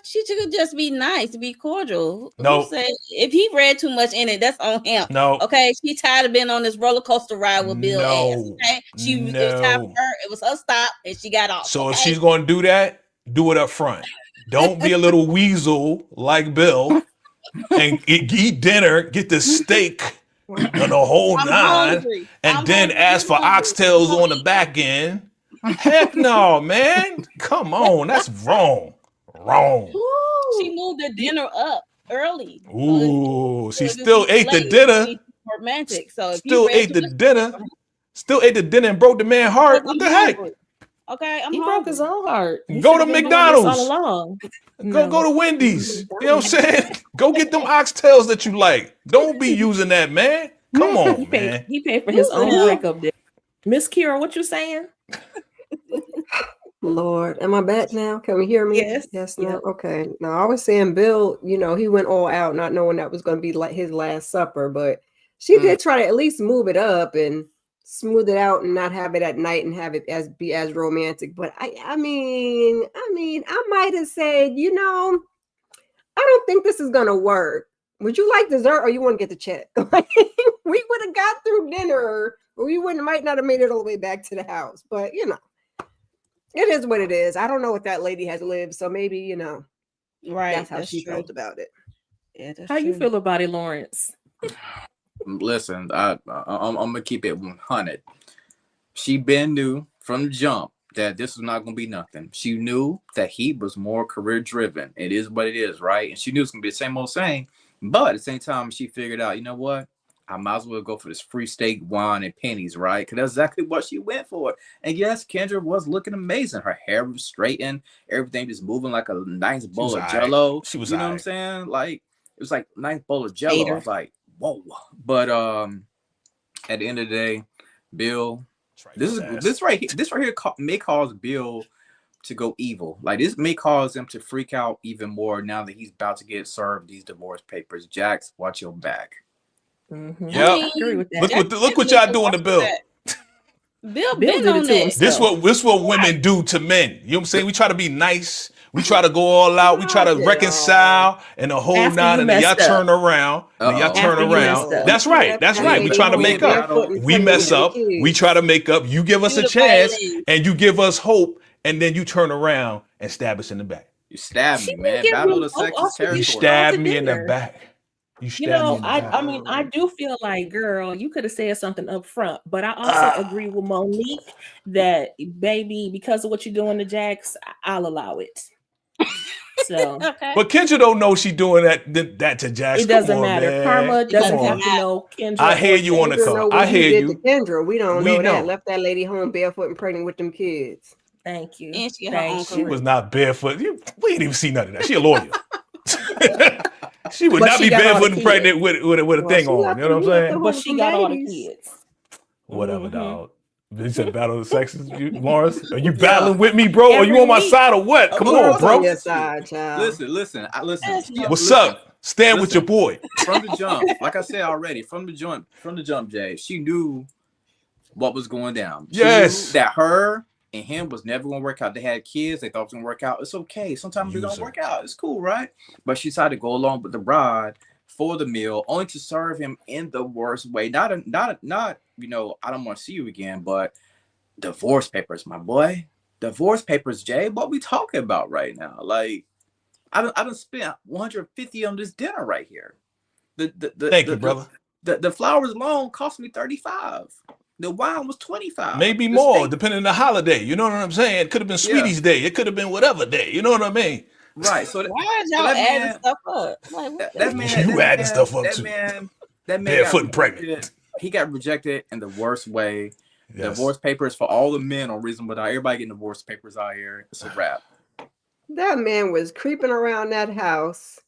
She could just be nice, be cordial. No. Who said if he read too much in it, that's on him. No. Okay, she tired of being on this roller coaster ride with Bill No. ass. Okay, it was time for her. It was her stop, and she got off. So okay? if she's going to do that, do it up front. Don't be a little weasel like Bill and eat dinner, get the steak and the whole nine, and then ask for oxtails on the back end. Heck no, man. Come on. That's wrong. Wrong. She moved the dinner up early. Ooh, she still ate the dinner. Romantic. So if still ate the dinner. Still ate the dinner and broke the man's heart. What the heck? Okay, he broke his own heart. Go to McDonald's. All along. Go to Wendy's. You know what I'm saying? Go get them oxtails that you like. Don't be using that, man. Come on, man. He paid for his own breakup. Miss Kira, what you saying? Lord, am I back now? Can we hear me? Yes. No. Okay. Now I was saying, Bill, he went all out, not knowing that was going to be like his last supper, but she did try to at least move it up and smooth it out and not have it at night and have it be as romantic. But I mean, I might have said, I don't think this is going to work. Would you like dessert or you want to get the check? We would have got through dinner, or we might not have made it all the way back to the house. But it is what it is. I don't know if that lady has lived, so maybe right. That's how she felt about it. Yeah, how you feel about it, Lawrence? Listen, I'm gonna keep it 100. She been knew from the jump that this was not gonna be nothing. She knew that he was more career driven. It is what it is, right? And she knew it's gonna be the same old saying. But at the same time, she figured out, you know what? I might as well go for this free steak, wine, and pennies, right? Because that's exactly what she went for. And yes, Kendra was looking amazing. Her hair was straightened, everything just moving like a nice bowl of Jello. She was, you know what I'm saying? Like it was like a nice bowl of Jello. I was like, whoa. But at the end of the day, Bill, this right here may cause Bill to go evil. Like this may cause him to freak out even more now that he's about to get served these divorce papers. Jax, watch your back. Mm-hmm. Yeah, look what y'all doing to Bill. Bill been on that. This what women do to men. You know what I'm saying? We try to be nice. We try to go all out. We try to reconcile and the whole nine, and then y'all turn around. That's right. That's right. We try to make up. We mess up. We try to make up. You give us a chance, and you give us hope, and then you turn around and stab us in the back. You stab me, man. Battle of the sexes territory. You stab me in the back. You stabbed me in the back. I mean, I do feel like, girl, you could have said something up front, but I also agree with Monique that, baby, because of what you're doing to Jax, I'll allow it. So, Okay. But Kendra don't know she doing that to Jax. it doesn't Come on, matter. man. Karma doesn't Come have on. to know Kendra. I hear or you on the Jax. Kendra know call. what I he hear did to you. Kendra. We don't We know that. know. Left that lady home barefoot and pregnant with them kids. Thank you. And she had her own Thank She you. was not barefoot. We didn't even see none of that. She a lawyer. She would But not she be got all the barefoot and kids. pregnant with a Well, thing she on. left You know them- what I'm he left saying? them But home she some got all the babies. kids. Whatever, Mhm. dog. You said battle of the sexes, Lawrence. Are you battling with me, bro? Are you Every on my week. side or what? Come Oh, on, Girls on bro. your side, child. Listen. What's up? Stand with Listen. your boy. From the jump, like I said already, from the jump, Jay, she knew what was going down. She Yes. knew that her and him was never gonna work out. They had kids, they thought it was gonna work out. It's okay. Sometimes it's User. gonna work out. It's cool, right? But she decided to go along with the bride for the meal, only to serve him in the worst way. Not, you know, I don't want to see you again, but divorce papers, my boy. Divorce papers, Jay. What we talking about right now? Like, I done spent $150 on this dinner right here. Thank you, brother. The flowers alone cost me $35. The wine was $25. Maybe The more, steak- depending on the holiday. You know what I'm saying? It could have been Sweetie's Day. It could have been whatever day. You know what I mean? Right. So Why is y'all that adding man- stuff up? Like, what that the- man, You adding stuff up that too. Man, that man Barefoot got and pregnant. rejected. He got rejected in the worst way. Yes. Divorce papers for all the men on Reasonable Doubt. Everybody getting divorce papers out here. It's a wrap. That man was creeping around that house,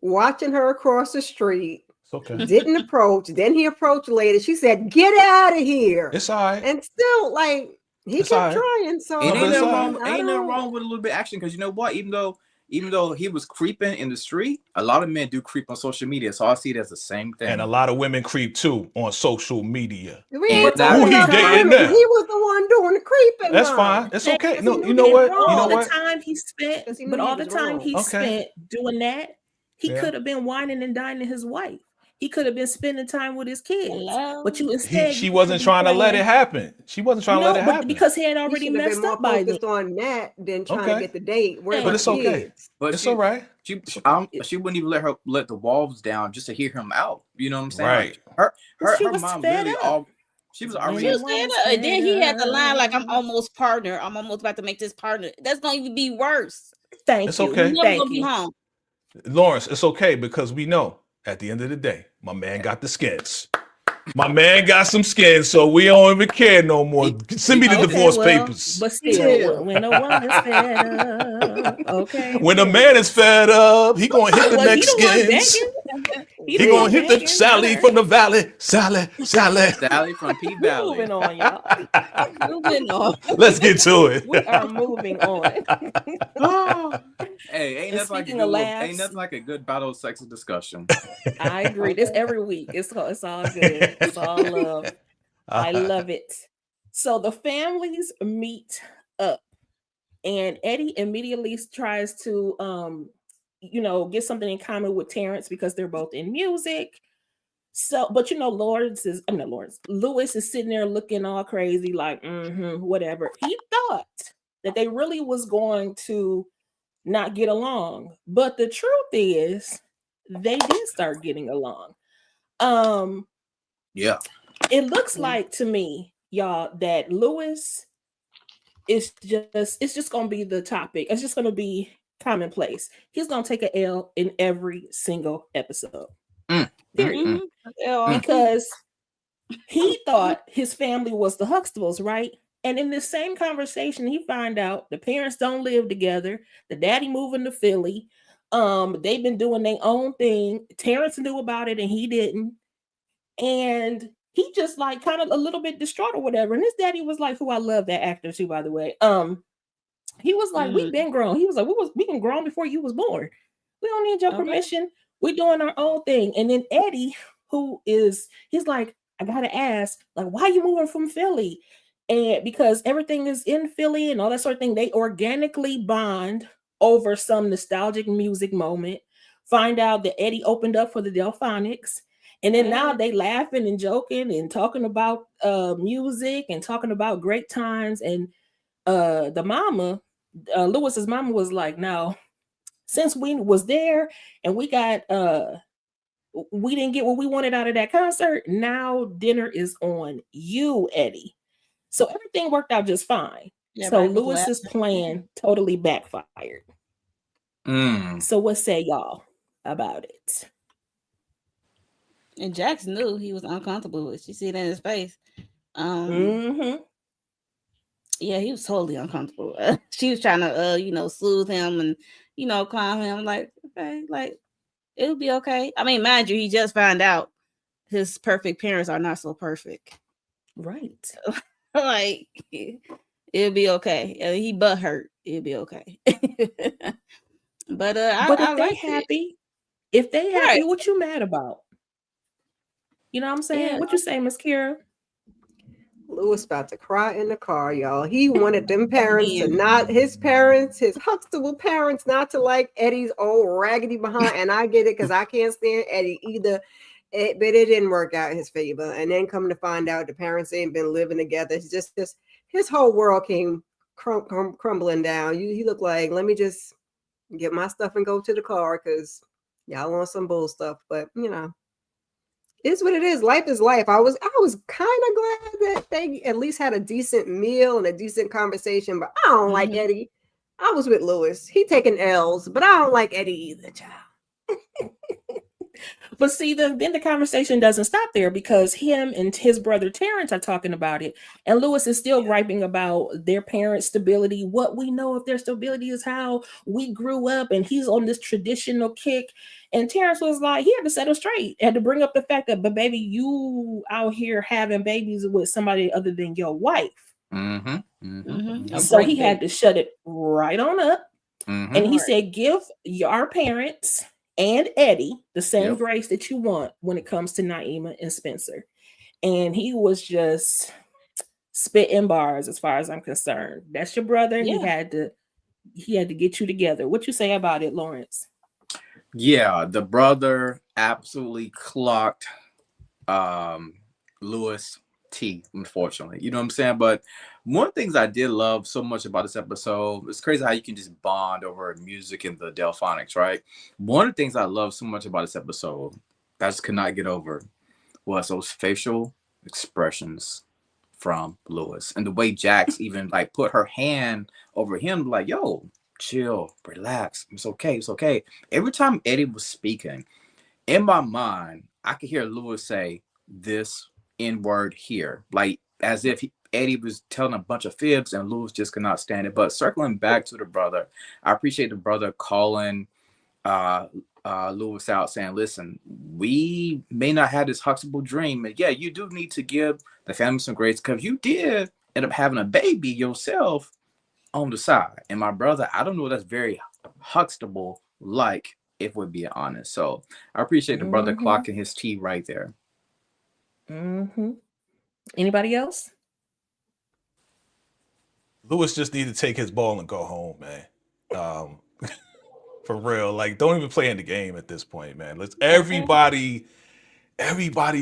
watching her across the street, It's okay. didn't approach. Then he approached later. She said, "Get out of here." It's all right. And still, like, he It's kept all trying. So And but ain't it's nothing all wrong. I Ain't nothing don't- wrong with a little bit of action, because you know what? Even though he was creeping in the street, a lot of men do creep on social media. So I see it as the same thing. And a lot of women creep too on social media. We And ain't that- talking Who he about dating women. now? He was the one doing the creeping. That's though. fine. It's okay. Because No, he you knew know he what? was wrong. You know all what? the time he spent, 'Cause he knew but he all the was time wrong. he Okay. spent doing that, he Yeah. could have been whining and dining his wife. He could have been spending time with his kids. Hello? But you instead, She you wasn't could be trying to let it playing- happen. She wasn't trying to let No, it but happen. because he had He already should have been messed more up by then. focused on that than trying Okay. to get the date. Worry But about it's the okay. kids. But It's she, all right. she wouldn't even let the walls down just to hear him out. You know what I'm saying? Right. Like, She her was mom fed really up. she was When already. She was the saying one's that, and then he had the line like, "I'm better. almost partner. I'm almost about to make this partner." That's gonna even be worse. Thank It's you. okay. Never Thank gonna be you. home. Lawrence, it's okay because we know at the end of the day, my man got the skins. My man got some skins, so we don't even care no more. Send me the Okay, divorce well, papers. But still, when a woman's fed up, okay. When a man is fed up, he gonna hit the Well, he next the one skins. begging. He the gonna one hit the begging, Sally not from her. the valley. Sally. Sally from P Valley. Moving on, y'all. Moving on. Let's get to it. We are moving on. Hey, And speaking of laughs- ain't nothing like a good battle of sex discussion. I agree. This every week. It's all good. It's all love. I love it. So the families meet up, and Eddie immediately tries to get something in common with Terrence because they're both in music. So, but Lewis is sitting there looking all crazy, like, whatever. He thought that they really was going to not get along, but the truth is they did start getting along. Yeah. It looks like to me, y'all, that Lewis is just gonna be the topic. It's just gonna be commonplace. He's gonna take an L in every single episode. Period. Because he thought his family was the Huxtables, right? And in this same conversation, he find out the parents don't live together. The daddy moving to Philly. They've been doing their own thing. Terrence knew about it and he didn't. And he just like kind of a little bit distraught or whatever. And his daddy was like, who I love that actor too, by the way. He was like, we've been grown. He was like, we been grown before you was born. We don't need your permission. We're doing our own thing. And then Eddie, he's like, I gotta ask, like, why are you moving from Philly? And because everything is in Philly and all that sort of thing, they organically bond over some nostalgic music moment. Find out that Eddie opened up for the Delphonics. And then now they laughing and joking and talking about music and talking about great times. And the mama, Lewis's mama was like, no, since we was there and we got we didn't get what we wanted out of that concert. Now dinner is on you, Eddie. So everything worked out just fine. Yeah, So everybody was Lewis's laughing. plan totally backfired. Mm. So what say y'all about it? And Jax knew he was uncomfortable with it. You see it in his face. Mm-hmm. Yeah, he was totally uncomfortable. She was trying to soothe him and calm him, like, okay, like it'll be okay. I mean, mind you, he just found out his perfect parents are not so perfect. Right. Like, it'll be okay. He butt hurt. It'll be okay. But But I if they liked it. happy, if they happy, Right. what you mad about? You know what I'm saying? Yeah. What you say, Miss Kira? Lewis about to cry in the car, y'all. He wanted them parents to Again. not, his parents, his Huxtable parents, not to like Eddie's old raggedy behind. And I get it because I can't stand Eddie either. But it didn't work out in his favor. And then come to find out the parents ain't been living together. It's just his whole world came crumbling down. He looked like, let me just get my stuff and go to the car because y'all want some bull stuff. But it's what it is. Life is life. I was kind of glad that they at least had a decent meal and a decent conversation, but I don't like Eddie. I was with Lewis. He taking L's, but I don't like Eddie either, child. But see, then the conversation doesn't stop there because him and his brother Terrence are talking about it. And Lewis is still griping about their parents' stability. What we know of their stability is how we grew up, and he's on this traditional kick. And Terrence was like, he had to settle straight, had to bring up the fact that, but baby, you out here having babies with somebody other than your wife. Mm-hmm. Mm-hmm. Mm-hmm. So he had to shut it right on up. Mm-hmm. And he said, give your parents and Eddie the same Yep. grace that you want when it comes to Naima and Spencer. And he was just spitting bars as far as I'm concerned. That's your brother. Yeah. He had to get you together. What you say about it, Lawrence? Yeah, the brother absolutely clocked Lewis T, unfortunately. You know what I'm saying? But one of the things I did love so much about this episode, it's crazy how you can just bond over music and the Delphonics, right? One of the things I love so much about this episode that I just could not get over was those facial expressions from Lewis and the way Jax even like put her hand over him, like, yo, chill, relax, it's okay, it's okay. Every time Eddie was speaking, in my mind, I could hear Lewis say this N-word here, like as if Eddie was telling a bunch of fibs and Lewis just could not stand it. But circling back to the brother, I appreciate the brother calling Lewis out, saying, listen, we may not have this Huxtable dream, and yeah, you do need to give the family some grace because you did end up having a baby yourself on the side. And my brother, I don't know, that's very Huxtable like, if we're being honest. So I appreciate the brother clocking his T right there. Anybody else? Lewis just need to take his ball and go home, man. For real, like don't even play in the game at this point, man. Let's everybody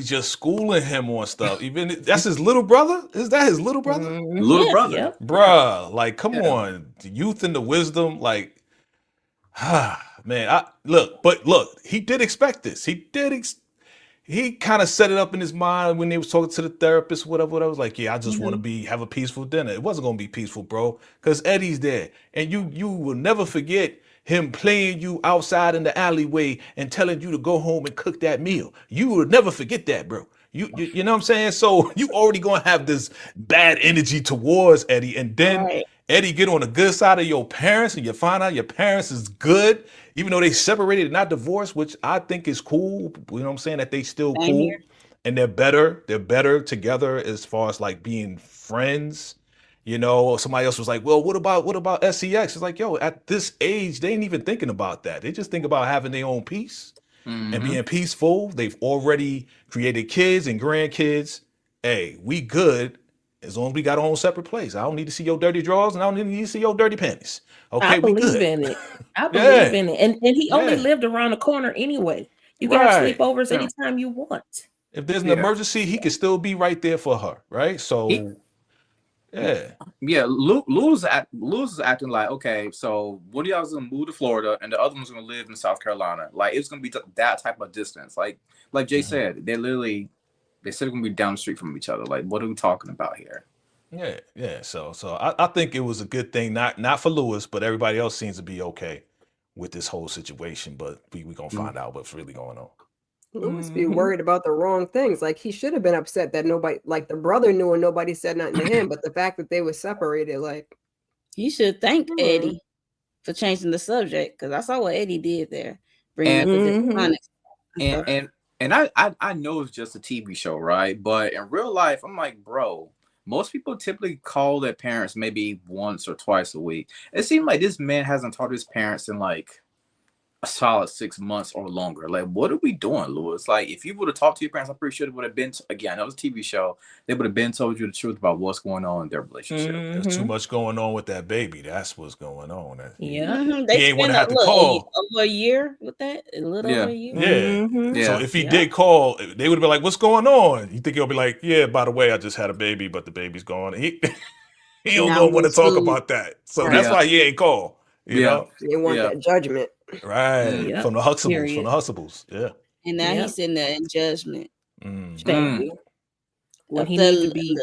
just schooling him on stuff. Even that's his little brother. Is that his little brother? Little brother, Yep. Bruh, like come on, the youth and the wisdom, like, man. Look, he did expect this. He kind of set it up in his mind when they was talking to the therapist, whatever. I was like, yeah, I just want to have a peaceful dinner. It wasn't gonna be peaceful, bro, because Eddie's there, and you will never forget him playing you outside in the alleyway and telling you to go home and cook that meal. You will never forget that, bro. You know what I'm saying? So you already gonna have this bad energy towards Eddie, and then Eddie get on the good side of your parents, and you find out your parents is good, even though they separated and not divorced, which I think is cool. You know what I'm saying? That they still Same cool here. and they're better together as far as like being friends. You know, somebody else was like, well, what about SEX? It's like, yo, at this age, they ain't even thinking about that. They just think about having their own peace and being peaceful. They've already created kids and grandkids. Hey, we good as long as we got our own separate place. I don't need to see your dirty drawers, and I don't need to see your dirty panties. Okay, I we believe good. in it. I believe in it. And he only Yeah. lived around the corner anyway. You can have sleepovers anytime you want. If there's an emergency, he could still be right there for her, right? So Yeah. Lou's is acting like, okay, so one of y'all's gonna move to Florida and the other one's gonna live in South Carolina. Like it's gonna be that type of distance. Like Jay said, they said it's gonna be down the street from each other. Like, what are we talking about here? Yeah. So I think it was a good thing, not for Lewis, but everybody else seems to be okay with this whole situation. But we gonna find out what's really going on. Louis be worried about the wrong things. Like he should have been upset that nobody, like the brother knew and nobody said nothing to him. But the fact that they were separated, like You should thank Eddie for changing the subject, because I saw what Eddie did there, bringing up the disappointment. And I know it's just a TV show, right? But in real life, I'm like, bro, most people typically call their parents maybe once or twice a week. It seemed like this man hasn't talked to his parents in like a solid 6 months or longer. Like, what are we doing, Louis? Like, if you would have talked to your parents, I'm pretty sure it would have been, again, that was a TV show. They would have been told you the truth about what's going on in their relationship. There's too much going on with that baby. That's what's going on. They ain't want to spent have to call over a year with that. A little over a year. Yeah. So if he did call, they would have been like, "What's going on?" You think he'll be like, "Yeah, by the way, I just had a baby, but the baby's gone." He don't want to talk about that. So that's why he ain't call. You know, they want that judgment. Right. From the Huxtables. Yeah. And now he's sitting there in judgment. Thank you. When he needs to be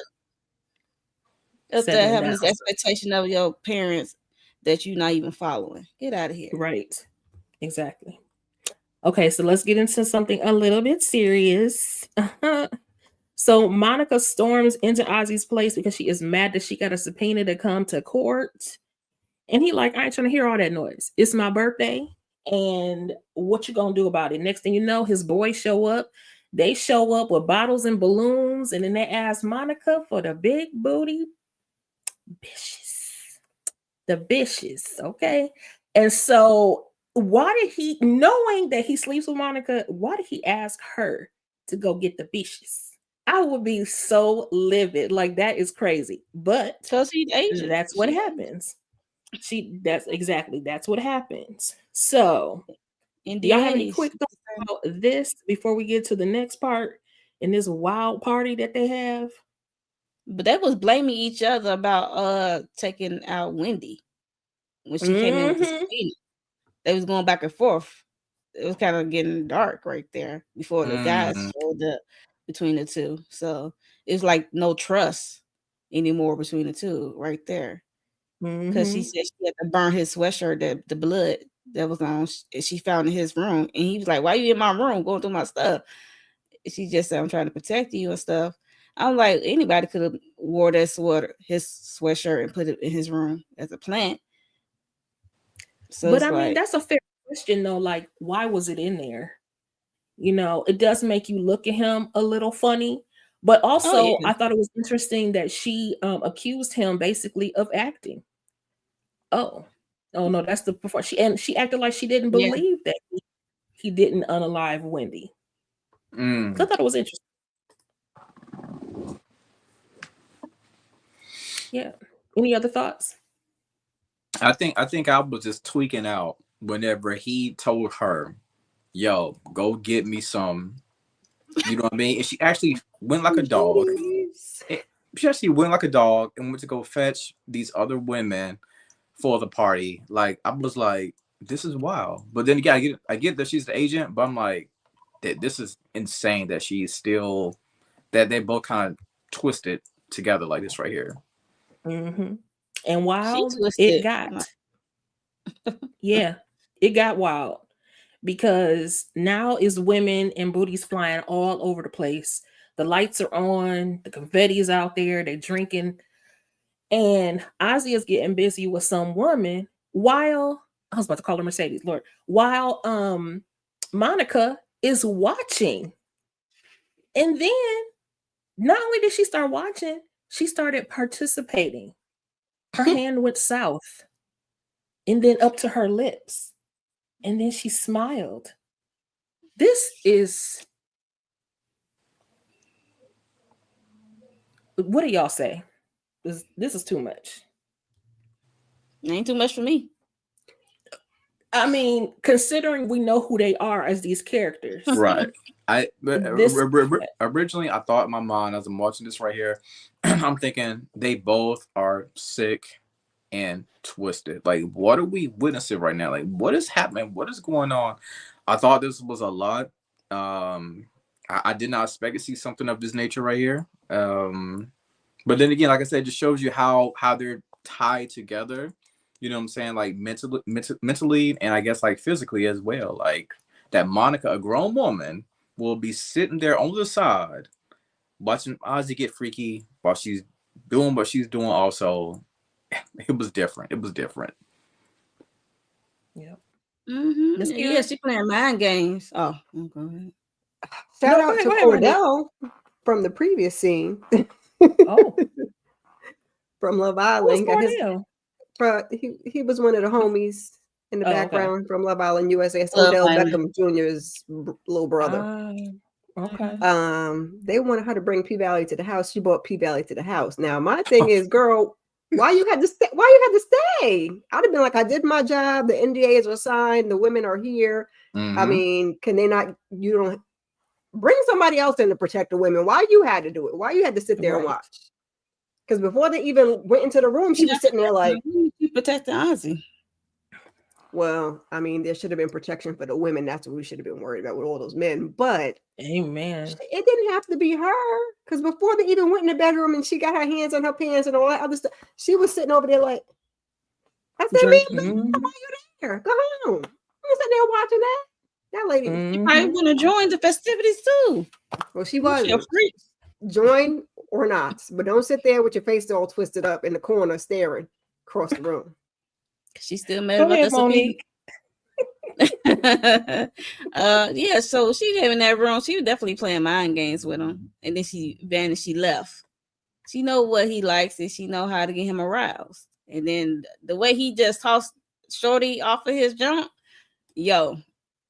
up there having this expectation of your parents that you're not even following. Get out of here. Right. Exactly. Okay, so let's get into something a little bit serious. So Monica storms into Ozzy's place because she is mad that she got a subpoena to come to court. And he like, I ain't trying to hear all that noise. It's my birthday. And what you gonna do about it? Next thing you know, his boys show up. They show up with bottles and balloons. And then they ask Monica for the big booty bitches. The bitches, okay? And so why did he, knowing that he sleeps with Monica, why did he ask her to go get the bitches? I would be so livid. Like, that is crazy. But because he's Asian. That's what happens. That's what happens. So, do y'all have any quick thoughts about this before we get to the next part in this wild party that they have? But they was blaming each other about taking out Wendy when she came in with the subpoena. They was going back and forth. It was kind of getting dark right there before the guys showed up between the two. So it's like no trust anymore between the two right there. Because she said she had to burn his sweatshirt, that the blood that was on, she found in his room. And he was like, "Why are you in my room going through my stuff?" She just said, "I'm trying to protect you and stuff." I'm like, anybody could have wore that his sweatshirt and put it in his room as a plant. So but I mean, that's a fair question though. Like, why was it in there? You know, it does make you look at him a little funny. But also, I thought it was interesting that she accused him basically of acting. Oh no, that's the before she acted like she didn't believe that he didn't unalive Wendy. So I thought it was interesting. Yeah. Any other thoughts? I think I was just tweaking out whenever he told her, "Yo, go get me some." You know what I mean? And she actually went like a dog. She actually went like a dog and went to go fetch these other women for the party. Like, I was like, this is wild. But then again, I get that she's the agent, but I'm like, this is insane that she's still, that they both kind of twisted together like this right here. And wild it got. Yeah, it got wild. Because now is women and booties flying all over the place. The lights are on, the confetti is out there, they're drinking. And Ozzy is getting busy with some woman while, I was about to call her Mercedes, Lord, while Monica is watching. And then not only did she start watching, she started participating. Her hand went south and then up to her lips. And then she smiled. This is, what do y'all say? This is too much. It ain't too much for me. I mean, considering we know who they are as these characters, Right. this Originally I thought in my mind as I'm watching this right here, I'm thinking they both are sick and twisted. Like, what are we witnessing right now? Like, what is happening? What is going on? I thought this was a lot. I did not expect to see something of this nature right here. But then again, like I said, it just shows you how they're tied together. You know what I'm saying? Like mentally, and I guess like physically as well. Like that Monica, a grown woman, will be sitting there on the side watching Ozzy get freaky while she's doing what she's doing. Also, it was different. It was different. Yep. Mm-hmm. Let's Yeah, she playing mind games. Oh, okay. Shout No, out go to ahead, Wendy. Cordell from the previous scene Oh, from Love who's Island. Got his- Cordell? he was one of the homies in the Oh, okay. background from Love Island USA. It's Love Odell Island. Beckham Jr.'s little brother. Okay. They wanted her to bring P Valley to the house. She brought P Valley to the house. Now my thing is, girl, why you had to stay? Why you had to stay? I'd have been like, I did my job. The NDAs are signed. The women are here. Mhm. I mean, can they not? You don't bring somebody else in to protect the women. Why you had to do it? Why you had to sit there and Right. watch? Because before they even went into the room, she was sitting there like, She protecting Ozzy. well, I mean, there should have been protection for the women. That's what we should have been worried about with all those men. But Amen. it didn't have to be her. Because before they even went in the bedroom and she got her hands on her pants and all that other stuff, she was sitting over there like, I said, me, Mhm. why you there? Go home. You sitting there watching that? That lady, She probably Mhm. want to join the festivities too. well, she She a wasn't. freak. Join or not. But don't sit there with your face all twisted up in the corner staring across the room. She still mad Go about ahead, the subpoena. Monique. Yeah, so she came in that room. She was definitely playing mind games with him, and then she vanished. She left. She know what he likes, and she know how to get him aroused. And then the way he just tossed Shorty off of his jump, yo.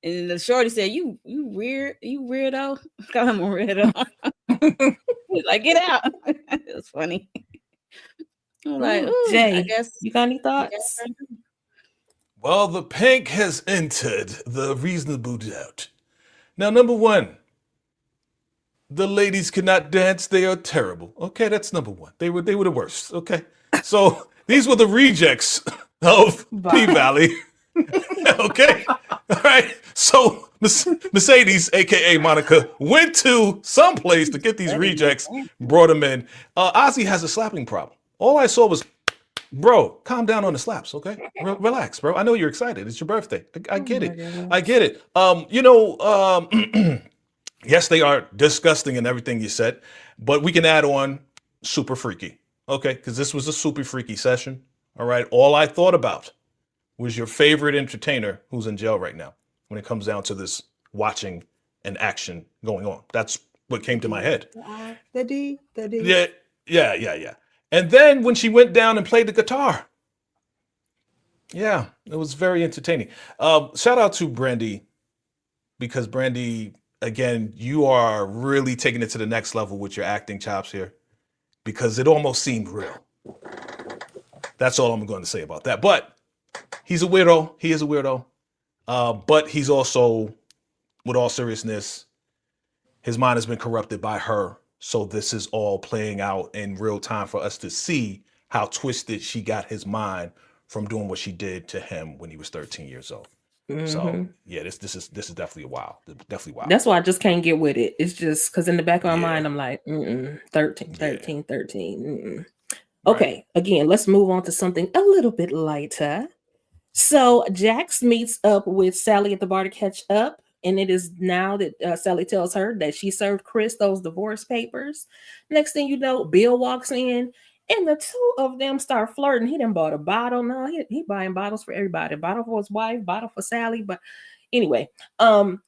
And the Shorty said, "You weird, you weirdo." Call him a weirdo. Like, get out. It was funny. I'm like, ooh, I Jay, guess. you got any thoughts? Well, the pink has entered the reasonable doubt. Now, number one, the ladies cannot dance. They are terrible. Okay, that's number one. They were the worst. Okay, so these were the rejects of P Valley. Okay, all right. So Mercedes, aka Monica, went to some place to get these rejects, brought them in. Ozzy has a slapping problem. All I saw was, bro, calm down on the slaps, okay? Relax, bro. I know you're excited. It's your birthday. I get it. I get it. Yes, they are disgusting and everything you said, but we can add on super freaky, okay? Because this was a super freaky session, all right? All I thought about was your favorite entertainer who's in jail right now when it comes down to this watching and action going on. That's what came to my head. The D. Yeah. And then when she went down and played the guitar, yeah, it was very entertaining. Shout out to Brandy, because Brandy, again, you are really taking it to the next level with your acting chops here, because it almost seemed real. That's all I'm going to say about that. But he's a weirdo. He is a weirdo. But he's also, with all seriousness, his mind has been corrupted by her. So this is all playing out in real time for us to see how twisted she got his mind from doing what she did to him when he was 13 years old. So yeah, this is definitely a wow. Definitely wow. That's why I just can't get with it. It's just because in the back of my Yeah. mind, I'm like, 13. Right. Okay, again, let's move on to something a little bit lighter. So Jax meets up with Sally at the bar to catch up. And it is now that Sally tells her that she served Chris those divorce papers. Next thing you know, Bill walks in and the two of them start flirting. He done bought a bottle. No, he buying bottles for everybody. A bottle for his wife, bottle for Sally. But anyway, but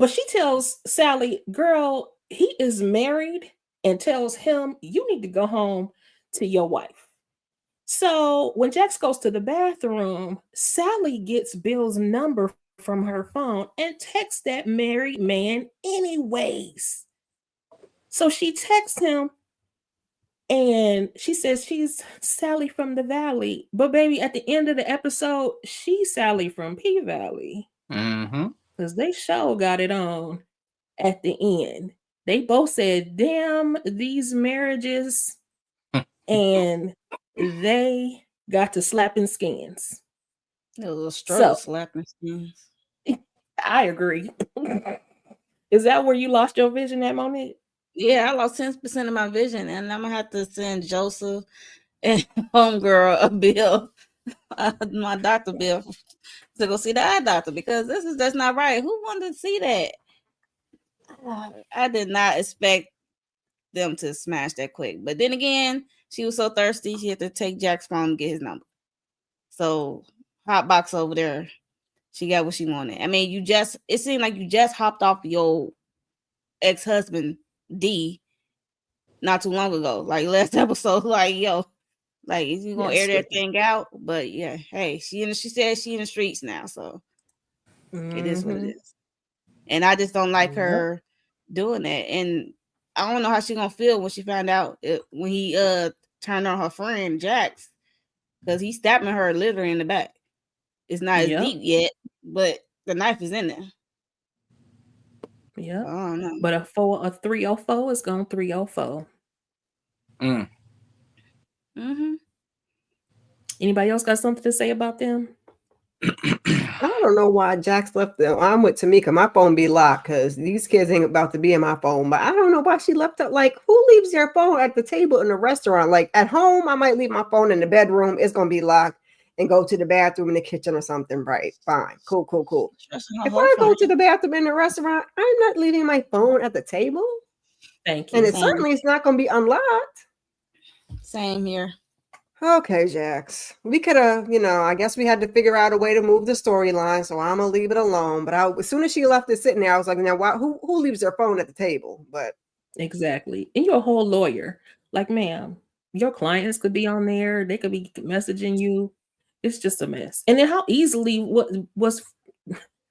she tells Sally, girl, he is married, and tells him, you need to go home to your wife. So when Jax goes to the bathroom, Sally gets Bill's number from her phone and texts that married man anyways. So she texts him, And she says she's Sally from the Valley. But baby, at the end of the episode, she's Sally from P Valley. Mm-hmm. Because they sure got it on at the end. They both said, damn, these marriages. And they got to slapping skins. A little struggle So- slapping skins. I agree. Is that where you lost your vision that moment? Yeah, I lost 10% of my vision, and I'm gonna have to send Joseph and homegirl a bill, my doctor bill, to go see the eye doctor because that's not right. Who wanted to see that? I did not expect them to smash that quick, but then again, she was so thirsty she had to take Jack's phone and get his number. So hot box over there, she got what she wanted. I mean, it seemed like you just hopped off your ex-husband D not too long ago, like last episode. Like, yo, like is you gonna air that thing out? But yeah, hey, she said she in the streets now, so it is what it is. And I just don't like her doing that. And I don't know how she gonna feel when she found out when he turned on her friend Jax, because he's stabbing her literally in the back. It's not as deep yet, but the knife is in there. Yeah. I don't know. But a 304 is going 304. Mm-hmm. Anybody else got something to say about them? I don't know why Jax left them. I'm with Tamika. My phone be locked because these kids ain't about to be in my phone. But I don't know why she left it. Like, who leaves their phone at the table in a restaurant? Like, at home, I might leave my phone in the bedroom. It's going to be locked and go to the bathroom in the kitchen or something. Right. Fine. Cool. If I go to the bathroom in the restaurant, I'm not leaving my phone at the table. Thank you. And it certainly is not going to be unlocked. Same here. Okay, Jax. We could have, I guess we had to figure out a way to move the storyline, so I'm gonna leave it alone. But as soon as she left it sitting there, I was like, now who leaves their phone at the table? But exactly. And you're a whole lawyer. Like, ma'am, your clients could be on there, they could be messaging you. It's just a mess. And then how easily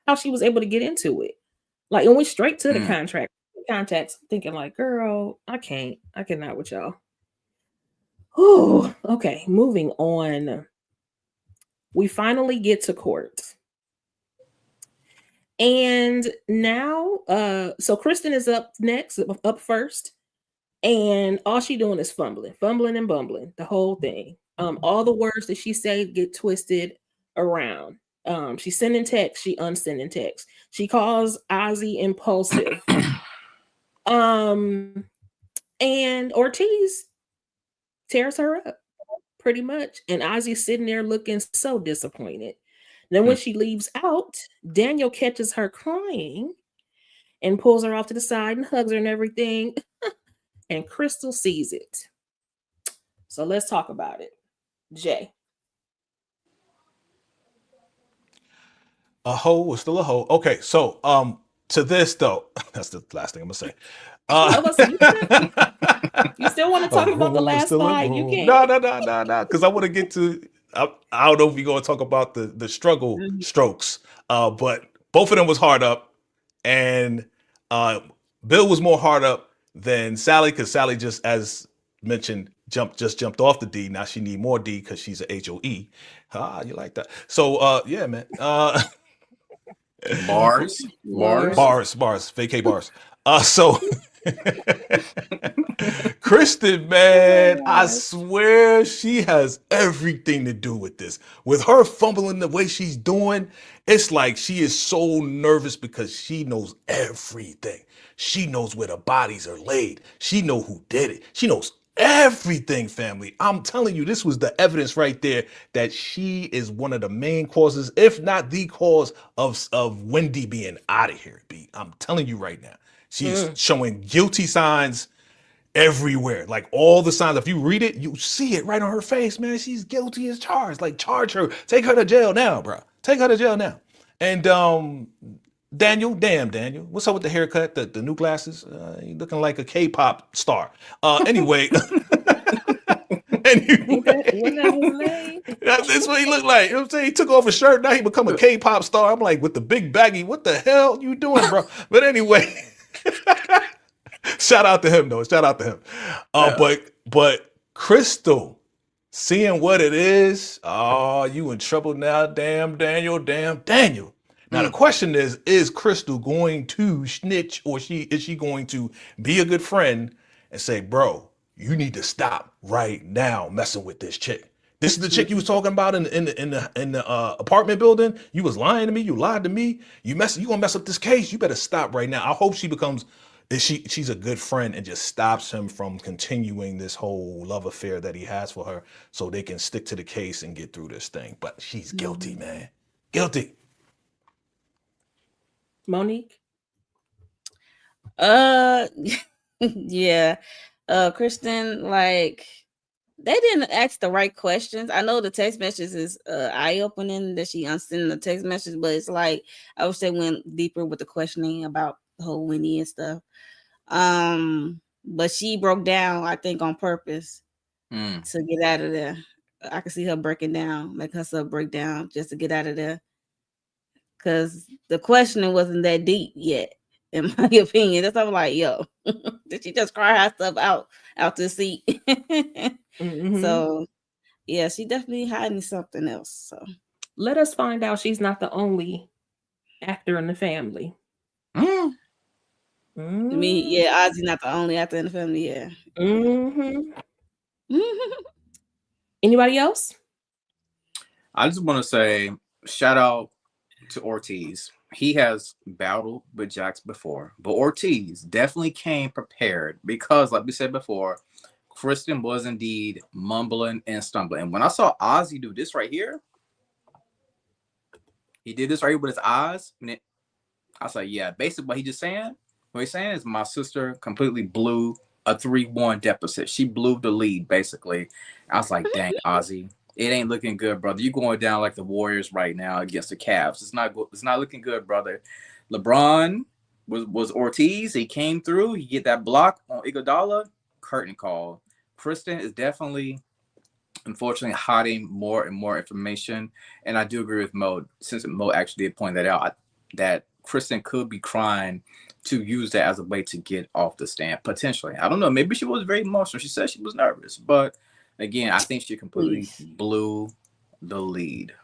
how she was able to get into it. Like, and went straight to the contacts, thinking like, girl, I cannot with y'all. Oh, okay. Moving on. We finally get to court. And now, so Kristen is up first. And all she doing is fumbling and bumbling, the whole thing. All the words that she said get twisted around. She's sending text, she unsending text. She calls Ozzy impulsive. And Ortiz tears her up pretty much. And Ozzy's sitting there looking so disappointed. Then when she leaves out, Daniel catches her crying and pulls her off to the side and hugs her and everything. And Crystal sees it. So let's talk about it. Jay. A hoe was still a hoe. Okay, so to this though, that's the last thing I'm gonna say. You still want to talk about the last fight? You can't. No. Because I want to get to. I don't know if you're gonna talk about the struggle strokes. But both of them was hard up, and Bill was more hard up than Sally, because Sally, just as mentioned, jumped off the D. Now she need more D because she's a HOE. You like that? So yeah, man. Bars, vacay bars. So Kristen, man, I swear she has everything to do with this. With her fumbling the way she's doing, it's like she is so nervous because she knows everything. She knows where the bodies are laid. She knows who did it. She knows everything, family. I'm telling you, this was the evidence right there that she is one of the main causes, if not the cause of Wendy being out of here. I'm telling you right now, she's showing guilty signs everywhere. Like all the signs, if you read it, you see it right on her face, man. She's guilty as charged. Like, charge her. Take her to jail now, bro. Take her to jail now. And Daniel, what's up with the haircut, the new glasses? You looking like a K-pop star. Anyway. That's what he looked like. You know what I'm saying? He took off his shirt. Now he become a K-pop star. I'm like, with the big baggy, what the hell you doing, bro? But anyway, shout out to him, though. Shout out to him. But But Crystal, seeing what it is, oh, you in trouble now, damn Daniel. Now the question is Crystal going to snitch, or is she going to be a good friend and say, bro, you need to stop right now messing with this chick? This is the chick you was talking about in the apartment building. You was lying to me. You lied to me. You gonna mess up this case. You better stop right now. I hope she becomes, she's a good friend and just stops him from continuing this whole love affair that he has for her, so they can stick to the case and get through this thing. But she's guilty, man. Guilty. Monique? Yeah. Kristen, like, they didn't ask the right questions. I know the text message is eye-opening that she unsending the text message, but it's like, I wish they went deeper with the questioning about the whole Winnie and stuff. But she broke down, I think, on purpose to get out of there. I can see her breaking down, make herself break down just to get out of there. Because the questioning wasn't that deep yet, in my opinion. That's why I'm like, yo, did she just cry her stuff out the seat? So, yeah, she definitely hiding something else. So let us find out she's not the only actor in the family. I mean, yeah, Ozzy not the only actor in the family. Yeah. Anybody else? I just want to say shout out to Ortiz. He has battled with Jax before, but Ortiz definitely came prepared because, like we said before, Kristen was indeed mumbling and stumbling. And when I saw Ozzy do this right here, he did this right here with his eyes. And I was like, yeah, basically what he's saying is my sister completely blew a 3-1 deficit. She blew the lead, basically. I was like, dang, Ozzy, it ain't looking good, brother. You're going down like the Warriors right now against the Cavs. It's not looking good, brother. LeBron was Ortiz. He came through. He get that block on Iguodala. Curtain call. Kristen is definitely, unfortunately, hiding more and more information. And I do agree with Mo, since Mo actually did point that out, that Kristen could be trying to use that as a way to get off the stand, potentially. I don't know. Maybe she was very emotional. She said she was nervous. But, again, I think she completely blew the lead.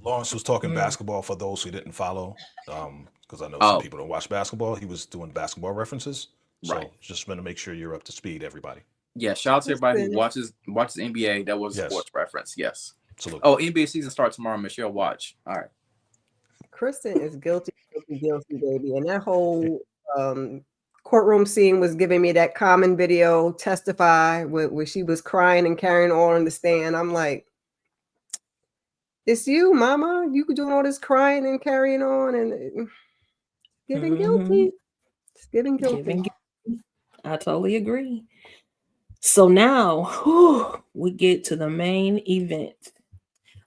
Lawrence was talking basketball for those who didn't follow, because I know some people don't watch basketball. He was doing basketball references. So just want to make sure you're up to speed, everybody. Yeah, shout out to everybody who watches NBA. That was a sports reference. Yes. Absolutely. Oh, NBA season starts tomorrow. Michelle, watch. All right. Kristen is guilty, baby. And that whole courtroom scene was giving me that Common video Testify where she was crying and carrying on in the stand. I'm like, it's you, mama. You doing all this crying and carrying on and giving guilty. It's giving guilty. I totally agree. So now we get to the main event.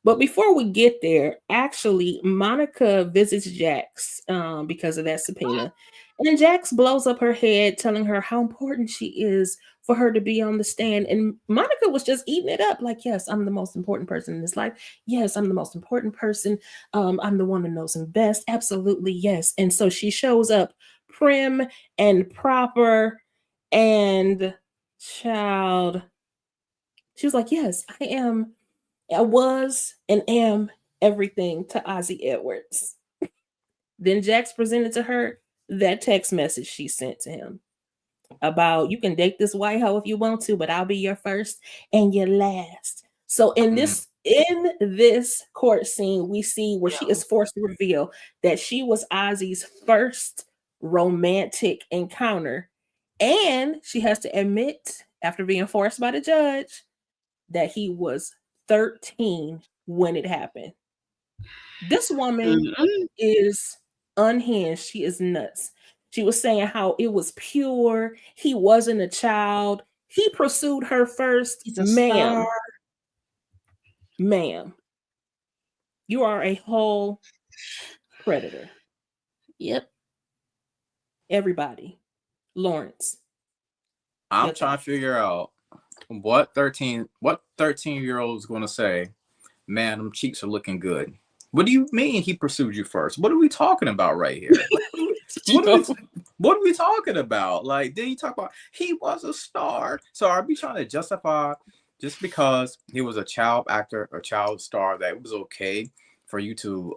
But before we get there, actually, Monica visits Jax because of that subpoena. And Jax blows up her head, telling her how important she is for her to be on the stand. And Monica was just eating it up like, yes, I'm the most important person in this life. Yes, I'm the most important person. I'm the one who knows him best. Absolutely, yes. And so she shows up prim and proper and child. She was like, yes, I was and am everything to Ozzy Edwards. Then Jax presented to her that text message she sent to him about, you can date this white hoe if you want to, but I'll be your first and your last. So in this court scene, we see where she is forced to reveal that she was Ozzy's first romantic encounter. And she has to admit, after being forced by the judge, that he was 13 when it happened. This woman is unhinged. She is nuts. She was saying how it was pure. He wasn't a child. He pursued her first. Ma'am, you are a whole predator. Yep. Everybody. Lawrence. I'm trying to figure out what 13-year-old is going to say, man, them cheeks are looking good. What do you mean he pursued you first? What are we talking about right here? What are we talking about? Like, did he talk about he was a star? So are we trying to justify just because he was a child actor or child star that it was okay for you to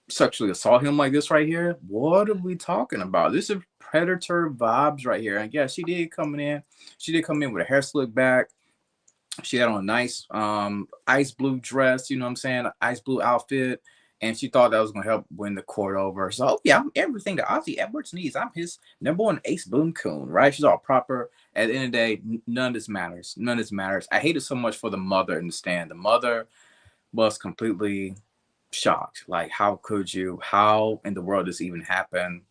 sexually assault him like this right here? What are we talking about? This is predator vibes right here. And yeah, she did come in with a hair slick back. She had on a nice ice blue dress, you know what I'm saying? An ice blue outfit. And she thought that was going to help win the court over. So, yeah, I'm everything that Ozzy Edwards needs. I'm his number one ace boom coon, right? She's all proper. At the end of the day, none of this matters. None of this matters. I hate it so much for the mother in the stand. The mother was completely shocked. Like, how could you? How in the world does this even happen?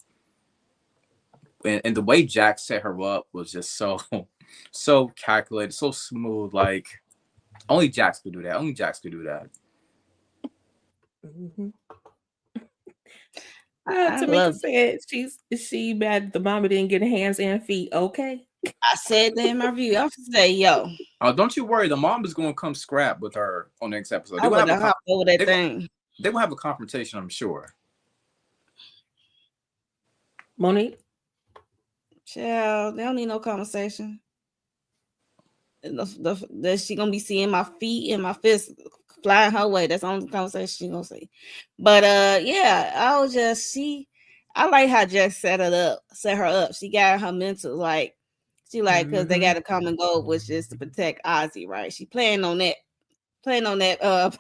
And the way Jack set her up was just so calculated, so smooth. Like, only Jax could do that. Only Jax could do that. Mm-hmm. I Tamika love said she mad the mama didn't get hands and feet. Okay. I said that in my review. I say, yo, Don't you worry. The mom is going to come scrap with her on the next episode. I would have hopped over that they thing. They will have a confrontation, I'm sure. Monique? Child, they don't need no conversation. That she gonna be seeing my feet and my fists flying her way. That's the only conversation she gonna say. But yeah, I like how Jack set her up. She got her mental like because they got a common goal, which is to protect Ozzy, right? She playing on that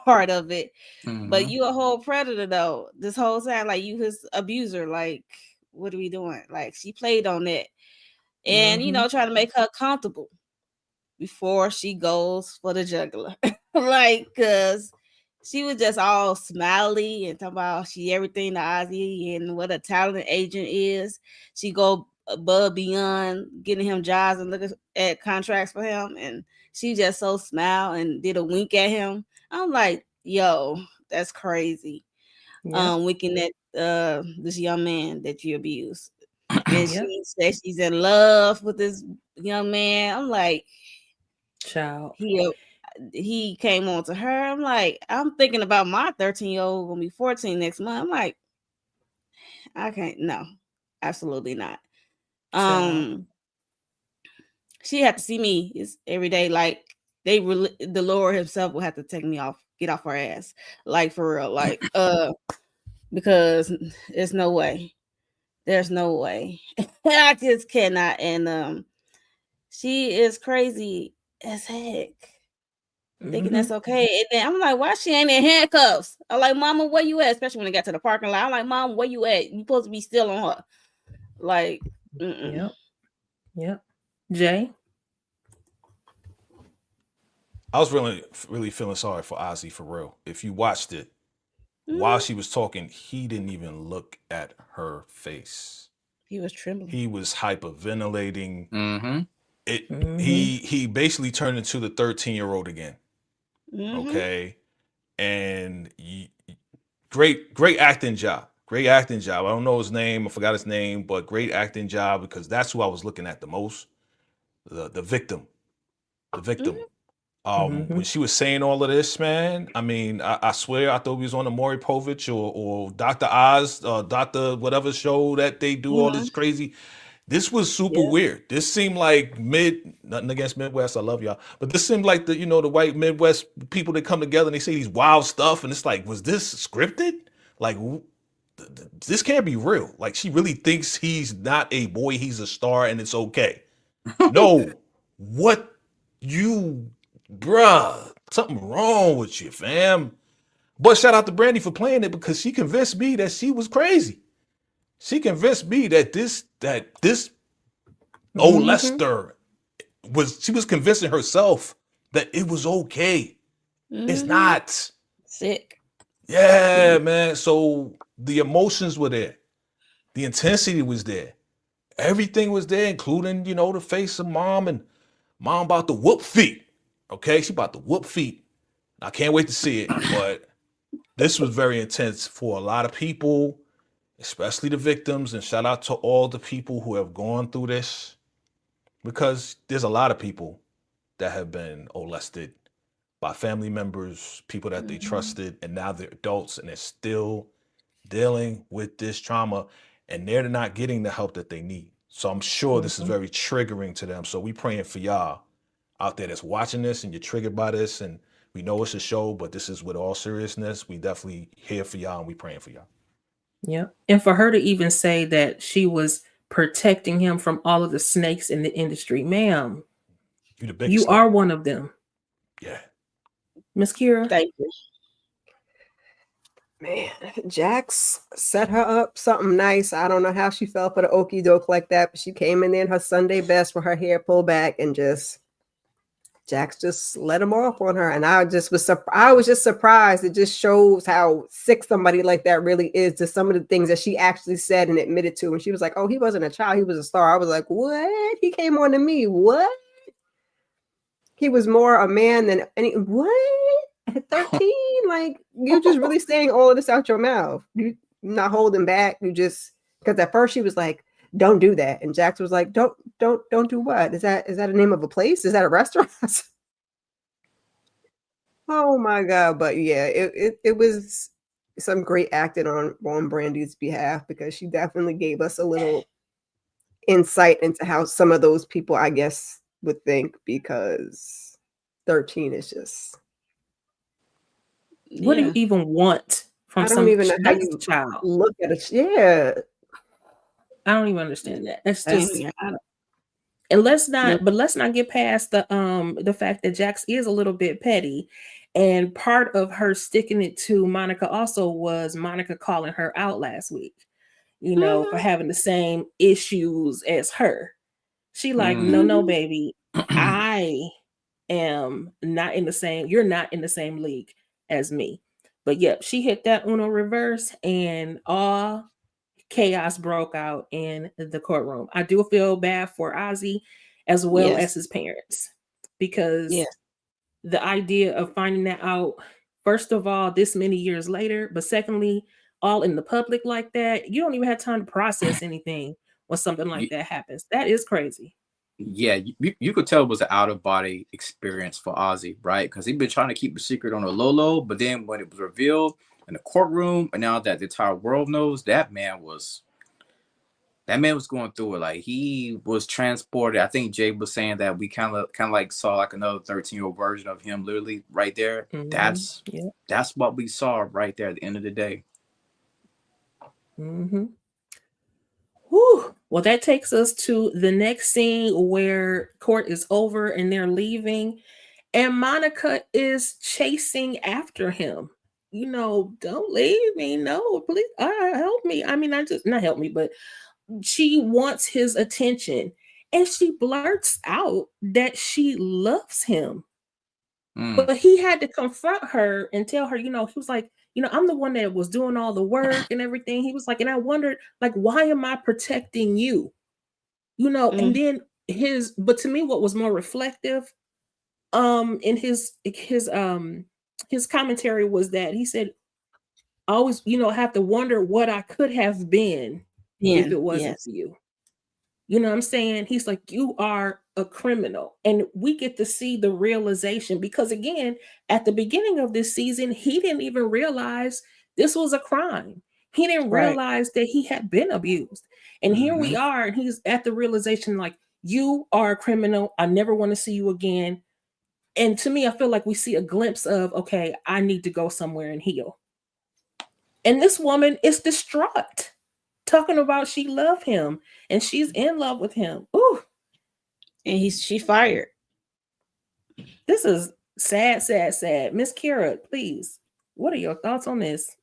part of it. Mm-hmm. But you a whole predator though. This whole time, like you his abuser. Like, what are we doing? Like she played on that. And trying to make her comfortable before she goes for the juggler. Like, cause she was just all smiley and talking about she everything to Ozzy and what a talented agent is. She go above beyond getting him jobs and looking at contracts for him. And she just so smiled and did a wink at him. I'm like, yo, that's crazy. Yep. Winking at this young man that you abuse. And she says she's in love with this young man. I'm like, child. He came on to her. I'm like, I'm thinking about my 13-year-old gonna be 14 next month. I'm like, I can't. No, absolutely not. She had to see me every day. Like the Lord himself will have to take me off, get off her ass, like for real, like because there's no way. There's no way. I just cannot. And she is crazy as heck. Thinking that's okay. And then I'm like, why she ain't in handcuffs? I'm like, Mama, where you at? Especially when they got to the parking lot. I'm like, Mom, where you at? You supposed to be still on her. Like, Yep. Jay? I was really feeling sorry for Ozzy for real. If you watched it, while she was talking, he didn't even look at her face. He was trembling. He was hyperventilating. Mm-hmm. He basically turned into the 13-year-old again. Okay. And great acting job. Great acting job. I don't know his name. I forgot his name, but great acting job because that's who I was looking at the most. The victim. The victim. When she was saying all of this, man, I mean, I swear I thought we was on the Maury Povich or Dr. Oz, Dr. whatever show that they do all this crazy. This was super weird. This seemed like nothing against Midwest, I love y'all, but this seemed like the white Midwest people that come together and they say these wild stuff, and it's like, was this scripted? Like, this can't be real. Like, she really thinks he's not a boy, he's a star, and it's okay. No, what you... Bruh, something wrong with you, fam. But shout out to Brandy for playing it because she convinced me that she was crazy. She convinced me that this old Lester she was convincing herself that it was okay. It's not. Sick. Yeah, man. So the emotions were there. The intensity was there. Everything was there, including, the face of mom, and mom about to whoop feet. Okay, she about to whoop feet. I can't wait to see it, but this was very intense for a lot of people, especially the victims, and shout out to all the people who have gone through this, because there's a lot of people that have been molested by family members, people that they trusted, and now they're adults and they're still dealing with this trauma. and they're not getting the help that they need. So I'm sure this is Mhm. very triggering to them. So we praying for y'all out there that's watching this and you're triggered by this. And we know it's a show, but this is with all seriousness. We definitely here for y'all and we praying for y'all. Yeah. And for her to even say that she was protecting him from all of the snakes in the industry, ma'am, You the biggest you snake. are one of them. Yeah. Miss Kira. Thank you. Man, Jax set her up something nice. I don't know how she fell for the okie doke like that, but she came in there in her Sunday best with her hair pulled back and just Jax just let him off on her. And I was just surprised. It just shows how sick somebody like that really is to some of the things that she actually said and admitted to. And she was like, oh, he wasn't a child, he was a star. I was like, what? He came on to me. What? He was more a man than any what? At 13? Like you're just really saying all of this out your mouth. You're not holding back. You just because at first she was like, don't do that. And Jax was like, don't do what? Is that a name of a place? Is that a restaurant? Oh my God. But yeah, it was some great acting on Brandy's behalf because she definitely gave us a little insight into how some of those people, I guess, would think because 13 is just What do you Yeah. even want from I don't even know how that's you a child? look at it. Yeah. I don't even understand that. That's Same just here. I don't- and let's not get past the fact that Jax is a little bit petty. And part of her sticking it to Monica also was Monica calling her out last week, for Mhm. having the same issues as her. She like, no, Mm. baby, I am not in the same, you're not in the same league as me. But yep, she hit that Uno reverse and all chaos broke out in the courtroom. I do feel bad for Ozzy as well Yes. as his parents because Yes. the idea of finding that out, first of all, this many years later, but secondly, all in the public like that, you don't even have time to process anything when something like Y- that happens. That is crazy. Yeah, you could tell it was an out of body experience for Ozzy, right? Because he'd been trying to keep the secret on a low, but then when it was revealed in the courtroom, and now that the entire world knows, that man was going through it. Like he was transported. I think Jay was saying that we kind of like saw like another 13-year-old version of him, literally right there. Yeah. That's what we saw right there at the end of the day. Mm-hmm. Whew. Well, that takes us to the next scene where court is over and they're leaving, and Monica is chasing after him. Don't leave me. No, please, help me. I mean, I just not help me, but she wants his attention, and she blurts out that she loves him. Mm. But he had to confront her and tell her, he was like, I'm the one that was doing all the work and everything. He was like, and I wondered, like, why am I protecting you? And then but to me, what was more reflective, in his commentary was that he said, I always, have to wonder what I could have been if it wasn't Yes. for you. You know what I'm saying? He's like, you are a criminal. And we get to see the realization because, again, at the beginning of this season, he didn't even realize this was a crime. He didn't Right. realize that he had been abused. And here we are, and he's at the realization, like, you are a criminal. I never want to see you again. And to me, I feel like we see a glimpse of, okay, I need to go somewhere and heal. And this woman is distraught, talking about she loved him and she's in love with him. Ooh. And she fired. This is sad, sad, sad. Miss Kira, please, what are your thoughts on this?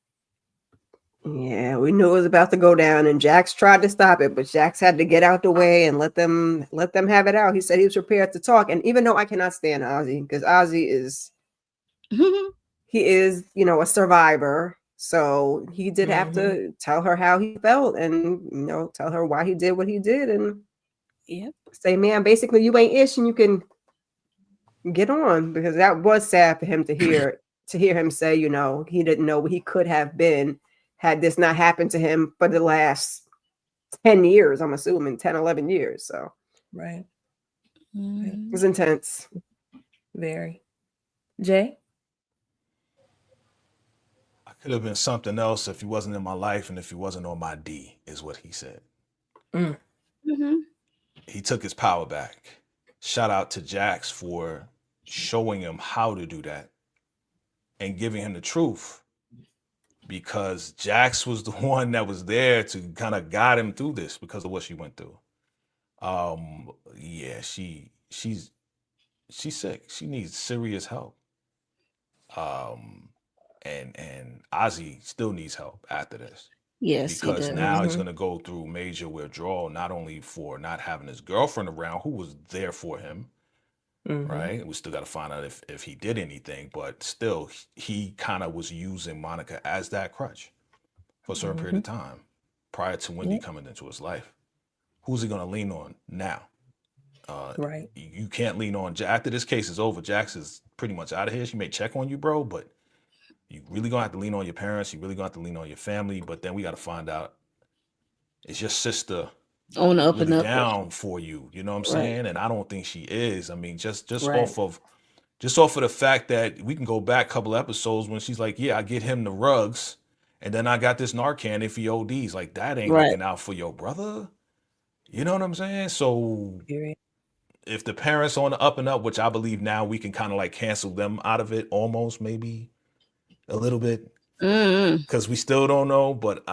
Yeah, we knew it was about to go down, and Jax tried to stop it, but Jax had to get out the way and let them have it out. He said he was prepared to talk, and even though I cannot stand Ozzy, because Ozzy is he is, a survivor, so he did have to tell her how he felt, and tell her why he did what he did, and say, man, basically you ain't ish, and you can get on, because that was sad for him to hear him say, he didn't know what he could have been had this not happened to him for the last 10 years, I'm assuming 10, 11 years. So right. It was intense. Very. Jay? Could have been something else if he wasn't in my life and if he wasn't on my D, is what he said. Mm-hmm. He took his power back. Shout out to Jax for showing him how to do that and giving him the truth, because Jax was the one that was there to kind of guide him through this because of what she went through. Yeah, she's sick. She needs serious help. And Ozzy still needs help after this, Yes, he because does. now he's going to go through major withdrawal, not only for not having his girlfriend around who was there for him, right? We still got to find out if he did anything, but still he kind of was using Monica as that crutch for a certain period of time prior to Wendy coming into his life. Who's he going to lean on now? Right. You can't lean on after this case is over. Jax is pretty much out of here. She may check on you, bro, but you really gonna have to lean on your parents. You really gonna have to lean on your family. But then we got to find out, is your sister on the up and really up down for you? You know what I'm saying? And I don't think she is. I mean, just Right. off of the fact that we can go back a couple episodes when she's like, yeah, I get him the rugs, and then I got this Narcan if he ODs. Like, that ain't Right. looking out for your brother. You know what I'm saying? So Period. if the parents on the up and up, which I believe now we can kind of like cancel them out of it almost, maybe a little bit, because we still don't know. But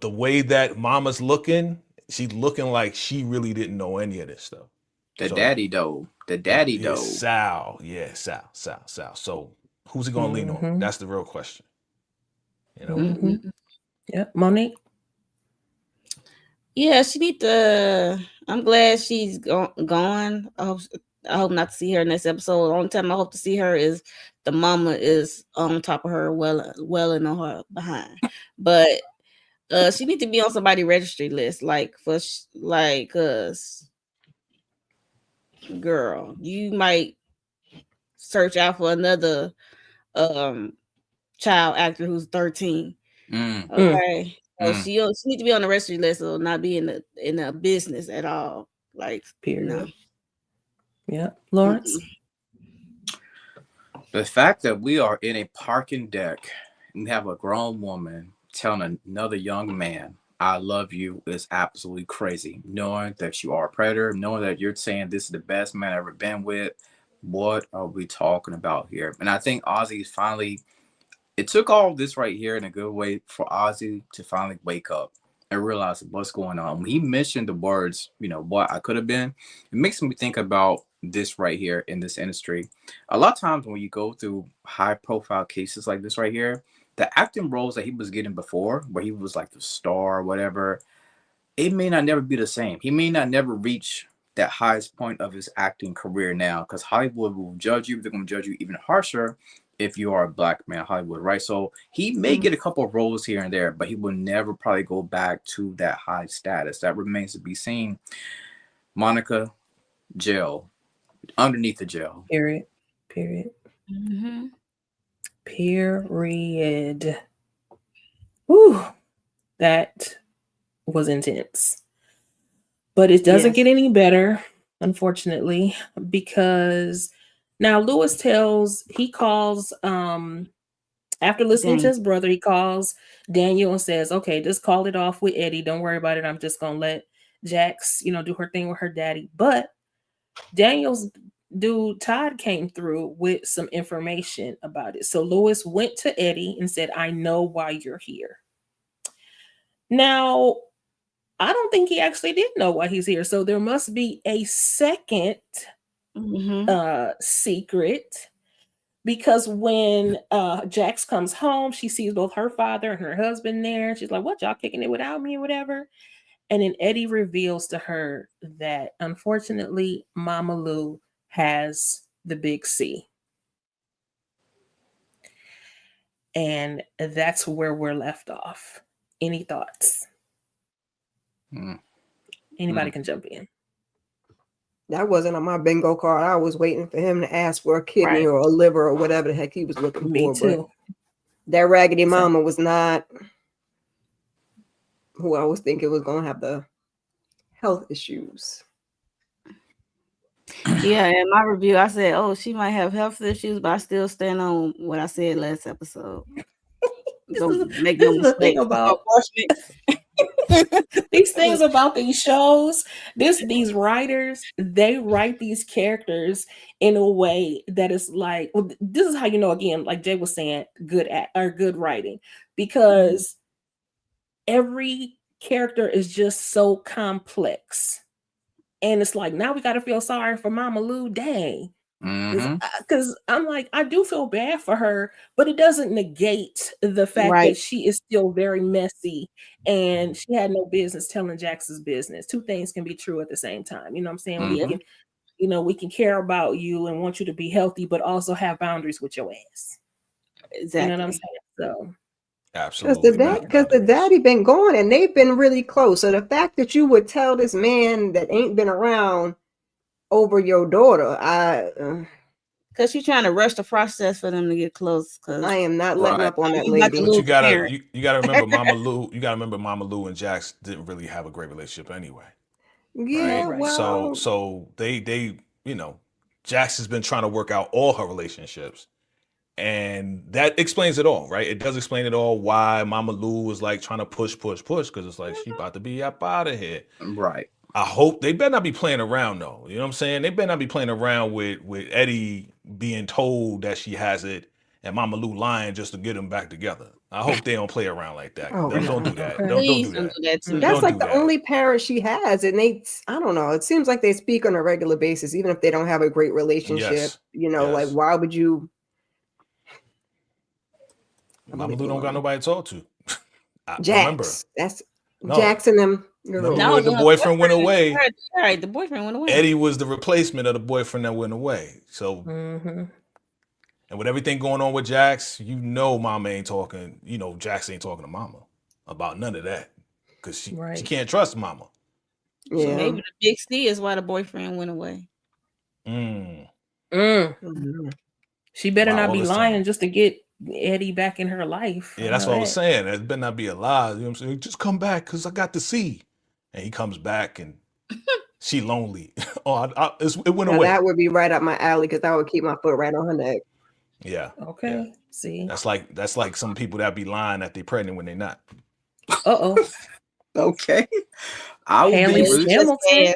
the way that Mama's looking, she's looking like she really didn't know any of this stuff. The So- daddy dough. The daddy Yeah, dough. Sal. Yeah, Sal. So who's he gonna lean on? That's the real question. You know, Yeah, Monique. Yeah, she need to. I'm glad she's gone. I hope not to see her next episode. The only time I hope to see her is the mama is on top of her, welling on her behind. But she need to be on somebody's registry list, like cause girl, you might search out for another child actor who's 13. Okay. So she need to be on the registry list or not be in a business at all. Like, Period. no. Yeah, Lawrence. The fact that we are in a parking deck and have a grown woman telling another young man, I love you, is absolutely crazy. Knowing that you are a predator, knowing that you're saying this is the best man I've ever been with. What are we talking about here? And I think Ozzy finally, it took all this right here in a good way for Ozzy to finally wake up and realize what's going on. When he mentioned the words, what I could have been, it makes me think about this right here in this industry. A lot of times when you go through high profile cases like this right here, the acting roles that he was getting before, where he was like the star or whatever, it may not never be the same. He may not never reach that highest point of his acting career now, because Hollywood will judge you. They're going to judge you even harsher if you are a black man in Hollywood, right? So he may get a couple of roles here and there, but he will never probably go back to that high status. That remains to be seen. Monica, jail, underneath the jail. Period. Period. Whew. That was intense. But it doesn't get any better, unfortunately, because now Lewis calls after listening to his brother, he calls Daniel and says, okay, just call it off with Eddie. Don't worry about it. I'm just gonna let Jax, do her thing with her daddy. But Daniel's dude Todd came through with some information about it. So Lewis went to Eddie and said, I know why you're here. Now, I don't think he actually did know why he's here. So there must be a second secret, because when Jax comes home, she sees both her father and her husband there. She's like, what, y'all kicking it without me or whatever? And then Eddie reveals to her that, unfortunately, Mama Lou has the big C. And that's where we're left off. Any thoughts? Anybody can jump in. That wasn't on my bingo card. I was waiting for him to ask for a kidney or a liver or whatever the heck he was looking Me for. too. But that raggedy mama was not who I was thinking was going to have the health issues. Yeah, in my review, I said, she might have health issues, but I still stand on what I said last episode. Don't make no this is the thing mistake. about these things about these shows. These writers, they write these characters in a way that is like, well, this is how you know, again, like Jay was saying, good writing, because every character is just so complex. And it's like, now we got to feel sorry for Mama Lou. Dang. Because I'm like, I do feel bad for her, but it doesn't negate the fact that she is still very messy and she had no business telling Jax's business. Two things can be true at the same time. You know what I'm saying? We can, we can care about you and want you to be healthy, but also have boundaries with your ass. Exactly. You know what I'm saying? So absolutely, because the daddy been gone and they've been really close. So the fact that you would tell this man that ain't been around over your daughter, because she's trying to rush the process for them to get close. Because I am not letting up on that lady. But you gotta remember Mama Lou. You gotta remember Mama Lou and Jax didn't really have a great relationship anyway. Yeah, right? well, so they Jax has been trying to work out all her relationships. And that explains it all, right? It does explain it all why Mama Lou was like trying to push, because it's like she about to be up out of here. Right. I hope they better not be playing around though. You know what I'm saying? They better not be playing around with Eddie being told that she has it and Mama Lou lying just to get them back together. I hope they don't play around like that. Don't do that. Don't do that. That's like the only parent she has, and I don't know. It seems like they speak on a regular basis, even if they don't have a great relationship. Yes. Like why would you? Mama Lou don't got nobody to talk to. Jax. That's Jax and them. When the boyfriend went away. Right, the boyfriend went away. Eddie was the replacement of the boyfriend that went away. So, and with everything going on with Jax, Mama ain't talking. Jax ain't talking to Mama about none of that because she can't trust Mama. Yeah, so maybe the big C is why the boyfriend went away. She better not be lying just to get Eddie back in her life. Yeah, that's what I was saying. It better not be a lie. You know what I'm saying? Just come back because I got to see. And he comes back and she lonely. It went away. That would be right up my alley because I would keep my foot right on her neck. Yeah. Okay. Yeah. See, that's like some people that be lying that they pregnant when they're not. Okay. I would Haley be Hamilton.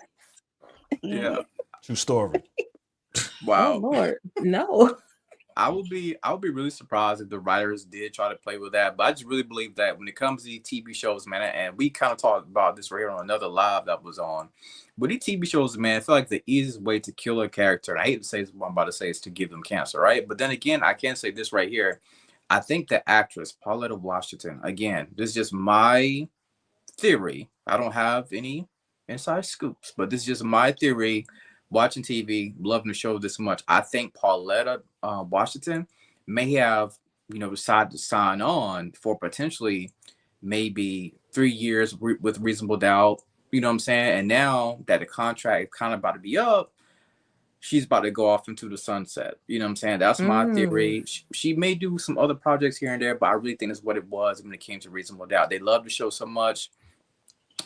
Yeah. True story. Wow. Oh Lord, no. I would be really surprised if the writers did try to play with that. But I just really believe that when it comes to these TV shows, man, and we kind of talked about this right here on another live that was on. With these TV shows, man, I feel like the easiest way to kill a character, and I hate to say what I'm about to say, is to give them cancer, right? But then again, I can say this right here. I think the actress, Pauletta Washington, again, this is just my theory. I don't have any inside scoops, but this is just my theory. Watching TV, loving the show this much, I think Pauletta Washington may have, decided to sign on for potentially maybe 3 years with reasonable doubt. You know what I'm saying? And now that the contract is kind of about to be up, she's about to go off into the sunset. You know what I'm saying? That's my theory. She may do some other projects here and there, but I really think that's what it was when it came to reasonable doubt. They love the show so much.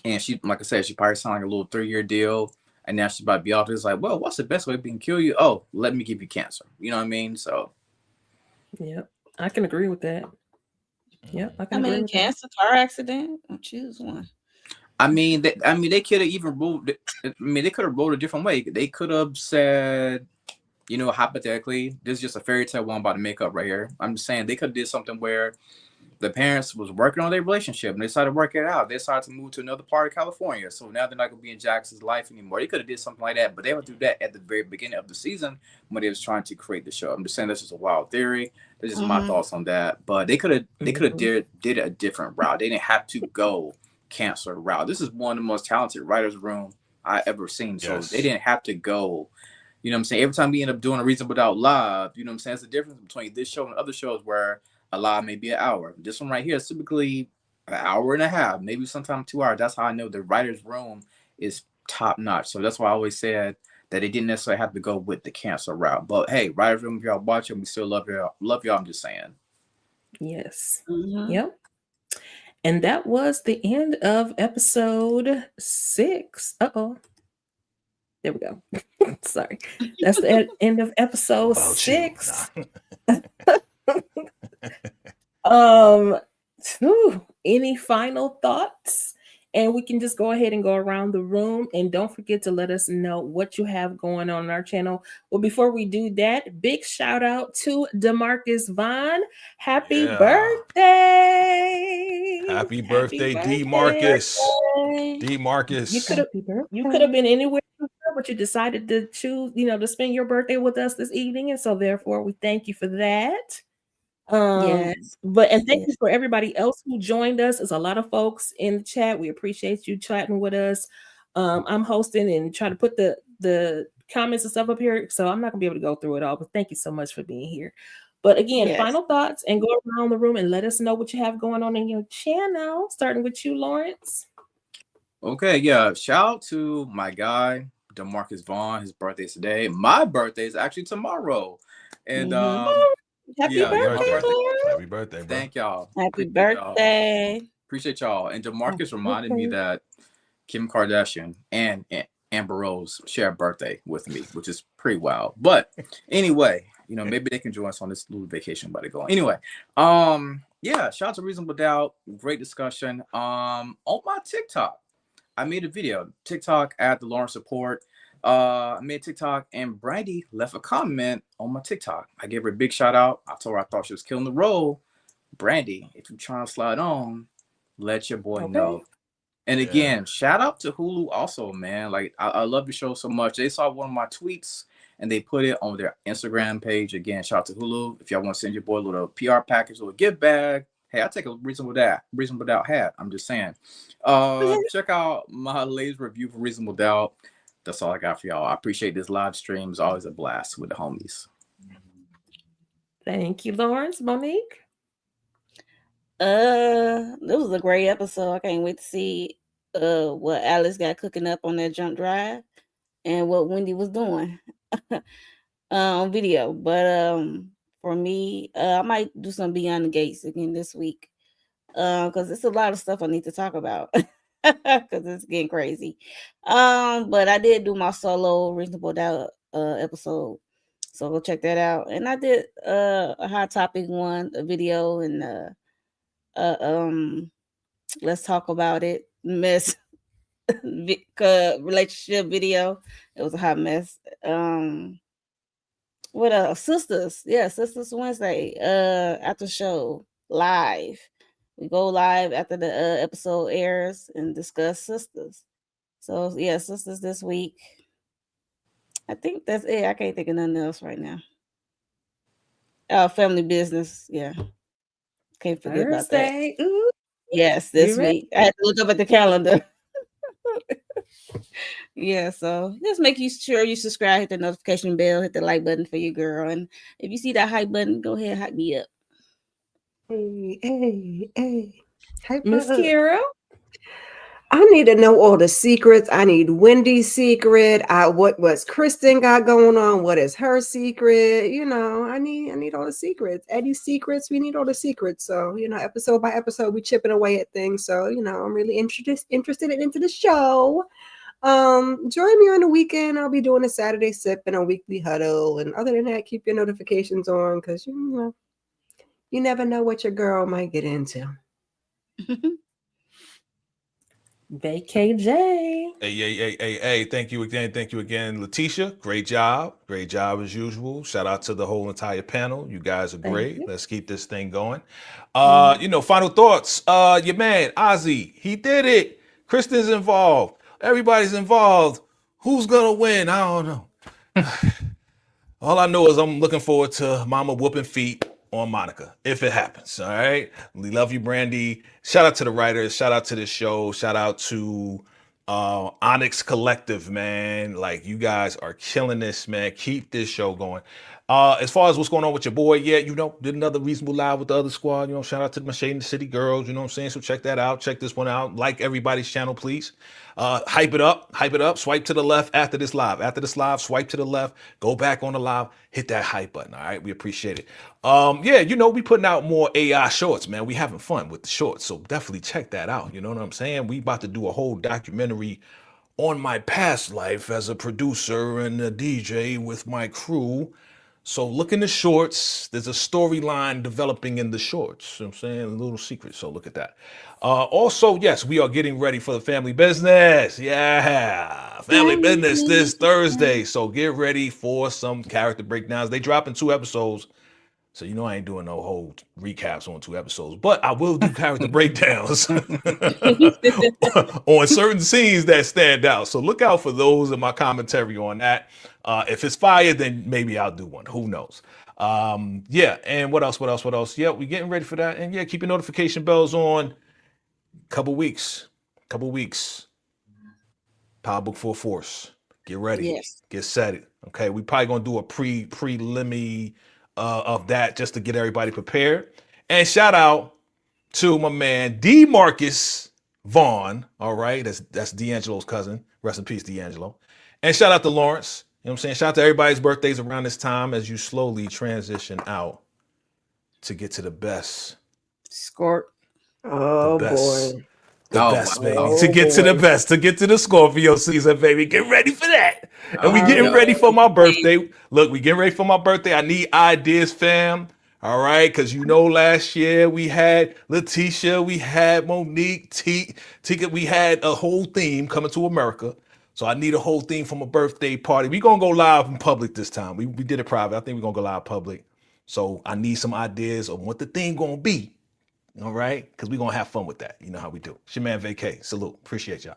And she, like I said, she probably signed like a little 3-year deal. And now she's about to be off. It's like, well, what's the best way we can kill you? Oh, let me give you cancer. You know what I mean? So, yeah, I can agree with that. Yeah, I can agree with cancer, car accident. I'll choose one. they could have even ruled. They could have ruled a different way. They could have said, hypothetically, this is just a fairy tale I'm about to make up right here. I'm just saying they could have did something where the parents was working on their relationship and they decided to work it out. They decided to move to another part of California. So now they're not going to be in Jackson's life anymore. They could have did something like that, but they would do that at the very beginning of the season when they was trying to create the show. I'm just saying that's just a wild theory. That's just my thoughts on that. But they could have did a different route. They didn't have to go cancer route. This is one of the most talented writers' room I ever seen. So they didn't have to go. You know what I'm saying? Every time we end up doing a Reasonable Doubt live, you know what I'm saying? It's the difference between this show and other shows where a live may be an hour. This one right here is typically an hour and a half, maybe sometimes 2 hours. That's how I know the writer's room is top notch. So that's why I always said that they didn't necessarily have to go with the cancer route. But hey, writer's room, if y'all watching, we still love y'all. Love y'all. I'm just saying. Yes. Yep. And that was the end of episode 6. There we go. Sorry. That's the end of episode 6. Any final thoughts? And we can just go ahead and go around the room. And don't forget to let us know what you have going on our channel. Well, before we do that, big shout out to DeMarcus Vaughn. Happy Yeah. birthday. Happy birthday, D. Marcus. D. You Marcus. could have been anywhere, but you decided to choose, to spend your birthday with us this evening. And so therefore we thank you for that. Yes. And thank you for everybody else who joined us. There's a lot of folks in the chat. We appreciate you chatting with us. I'm hosting and trying to put the comments and stuff up here, so I'm not gonna be able to go through it all, but thank you so much for being here. But again, Yes. final thoughts and go around the room and let us know what you have going on in your channel, starting with you, Lawrence. Okay, yeah. Shout out to my guy, DeMarcus Vaughn. His birthday's today. My birthday is actually tomorrow. And Happy yeah, birthday, my birthday. Lawrence. Happy birthday, bro. Thank y'all. Happy Appreciate y'all. birthday. Appreciate y'all. And DeMarcus Happy reminded me birthday. that Kim Kardashian and Amber Rose share a birthday with me, which is pretty wild. But anyway, maybe they can join us on this little vacation by the going. Anyway, yeah, shout out to Reasonable Doubt. Great discussion. On my TikTok, I made a video. TikTok at the Lawrence Support. I made TikTok and Brandy left a comment on my TikTok. I gave her a big shout out. I told her I thought she was killing the role. Brandy, if you're trying to slide on, let your boy know. And again, shout out to Hulu also, man. Like I love the show so much. They saw one of my tweets and they put it on their Instagram page. Again, shout out to Hulu. If y'all want to send your boy a little PR package or a gift bag, hey, I'll take a Reasonable Doubt hat. I'm just saying. Check out my latest review for Reasonable Doubt. That's all I got for y'all. I appreciate this live stream. It's always a blast with the homies. Thank you, Lawrence. Monique. It was a great episode. I can't wait to see what Alice got cooking up on that jump drive and what Wendy was doing on video. But for me, I might do some Beyond the Gates again this week because it's a lot of stuff I need to talk about because it's getting crazy. But I did do my solo Reasonable Doubt episode, so go check that out. And I did a Hot Topic one, a video, and let's talk about it mess relationship video. It was a hot mess. What else? Sisters Wednesday after show live. We go live after the episode airs and discuss sisters. So yeah, sisters this week. I think that's it. I can't think of nothing else right now. Family business. Yeah. Can't forget about that. Ooh. Yes, this You ready? week. I had to look up at the calendar. Yeah, so just make sure you subscribe, hit the notification bell, hit the like button for your girl. And if you see that hype button, go ahead and hype me up. Hey. Hype Miss up. Kira. I need to know all the secrets. I need Wendy's secret. What's Kristen got going on? What is her secret? I need all the secrets. Eddie's secrets. We need all the secrets. So, episode by episode, we chipping away at things. So, I'm really interested into the show. Join me on the weekend. I'll be doing a Saturday sip and a weekly huddle. And other than that, keep your notifications on because you never know what your girl might get into. VKJ. Hey. Thank you again, Letitia. Great job as usual. Shout out to the whole entire panel. You guys are great. you. Let's keep this thing going. Final thoughts. Your man, Ozzy, he did it. Kristen's involved. Everybody's involved. Who's gonna win? I don't know. All I know is I'm looking forward to Mama whooping feet on Monica, if it happens. All right. We love you, Brandy. Shout out to the writers. Shout out to the show. Shout out to Onyx Collective, man. Like, you guys are killing this, man. Keep this show going. As far as what's going on with your boy, did another Reasonable Live with the other squad. Shout out to the Shade in the City girls. You know what I'm saying? So check that out. Check this one out. Like everybody's channel, please. Hype it up. Swipe to the left after this live. After this live, swipe to the left. Go back on the live. Hit that hype button. All right, we appreciate it. We putting out more AI shorts, man. We having fun with the shorts, so definitely check that out. You know what I'm saying? We about to do a whole documentary on my past life as a producer and a DJ with my crew. So look in the shorts. There's a storyline developing in the shorts. You know what I'm saying? A little secret. So look at that. Also, yes, we are getting ready for the family business. Yeah. Family business this Thursday. So get ready for some character breakdowns. They drop in 2 episodes. So you know I ain't doing no whole recaps on 2 episodes, but I will do character breakdowns on certain scenes that stand out. So look out for those in my commentary on that. If it's fire, then maybe I'll do one. Who knows? Yeah, and what else? Yeah, we're getting ready for that. And yeah, keep your notification bells on. Couple weeks. Power Book Full Force. Get ready. Yes. Get set. Okay, we probably gonna do a prelim of that just to get everybody prepared. And shout out to my man DeMarcus Vaughn. All right, that's D'Angelo's cousin. Rest in peace, D'Angelo. And shout out to Lawrence. You know what I'm saying? Shout out to everybody's birthdays around this time as you slowly transition out to get to the best. Scorp. Oh The best. boy. The Oh, best, wow. baby. Oh, To get to the boy. best, to get to the Scorpio season, baby. Get ready for that. And we Oh, getting yeah. ready for my birthday. Look, we getting ready for my birthday. I need ideas, fam. All right, because you know last year we had Letitia, we had Monique, Tika, we had a whole theme coming to America. So I need a whole theme for my birthday party. We're going to go live in public this time. We did it private. I think we're going to go live public. So I need some ideas of what the theme going to be. All right, because we're going to have fun with that. You know how we do. It's your man, Vacay. Salute. Appreciate y'all.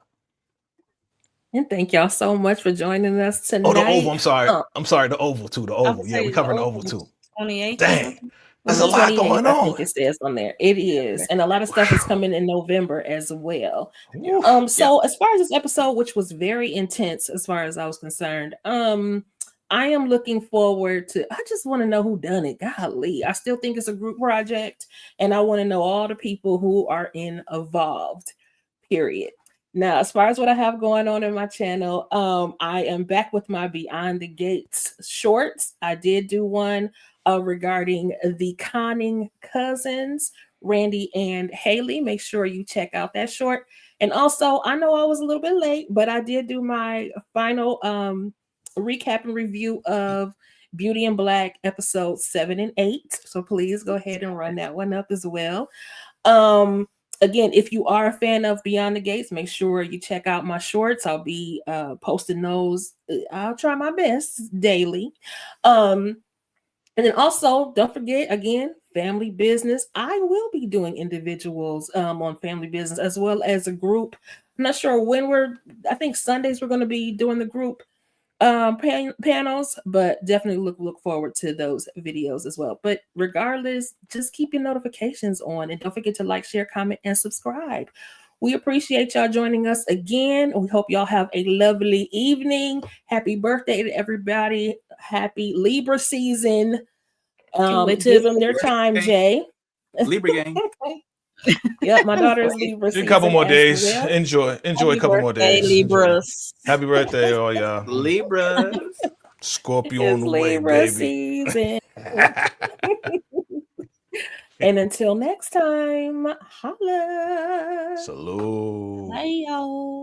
And thank y'all so much for joining us tonight. Oh, the Oval. I'm sorry. Oh. I'm sorry. The Oval, too. The Oval. Yeah, we're covering the Oval, too. 28. Dang. There's a On the lot 28th, going I think on. it says on there. It is. And a lot of stuff is coming in November as well. Yeah. So as far as this episode, which was very intense as far as I was concerned, I am looking forward to, I just want to know who done it. Golly, I still think it's a group project, and I want to know all the people who are involved, period. Now, as far as what I have going on in my channel, I am back with my Beyond the Gates shorts. I did do one regarding the Conning cousins, Randy and Haley. Make sure you check out that short. And also, I know I was a little bit late, but I did do my final recap and review of Beauty and Black episodes 7 and 8. So please go ahead and run that one up as well. Again, if you are a fan of Beyond the Gates, make sure you check out my shorts. I'll be posting those. I'll try my best daily. And then also, don't forget, again, family business. I will be doing individuals on family business as well as a group. I'm not sure when I think Sundays we're going to be doing the group panels, but definitely look forward to those videos as well. But regardless, just keep your notifications on and don't forget to like, share, comment, and subscribe. We appreciate y'all joining us again. We hope y'all have a lovely evening. Happy birthday to everybody. Happy Libra season. Give them their time, Jay. Libra gang. Yep, my daughter is Libra. A couple more days. Well. Enjoy Happy a couple more birthday, days. Libras. Happy birthday, all y'all. Libra. Scorpio on It's the way, Libra baby. season. And until next time, holla. Salute. Bye, y'all.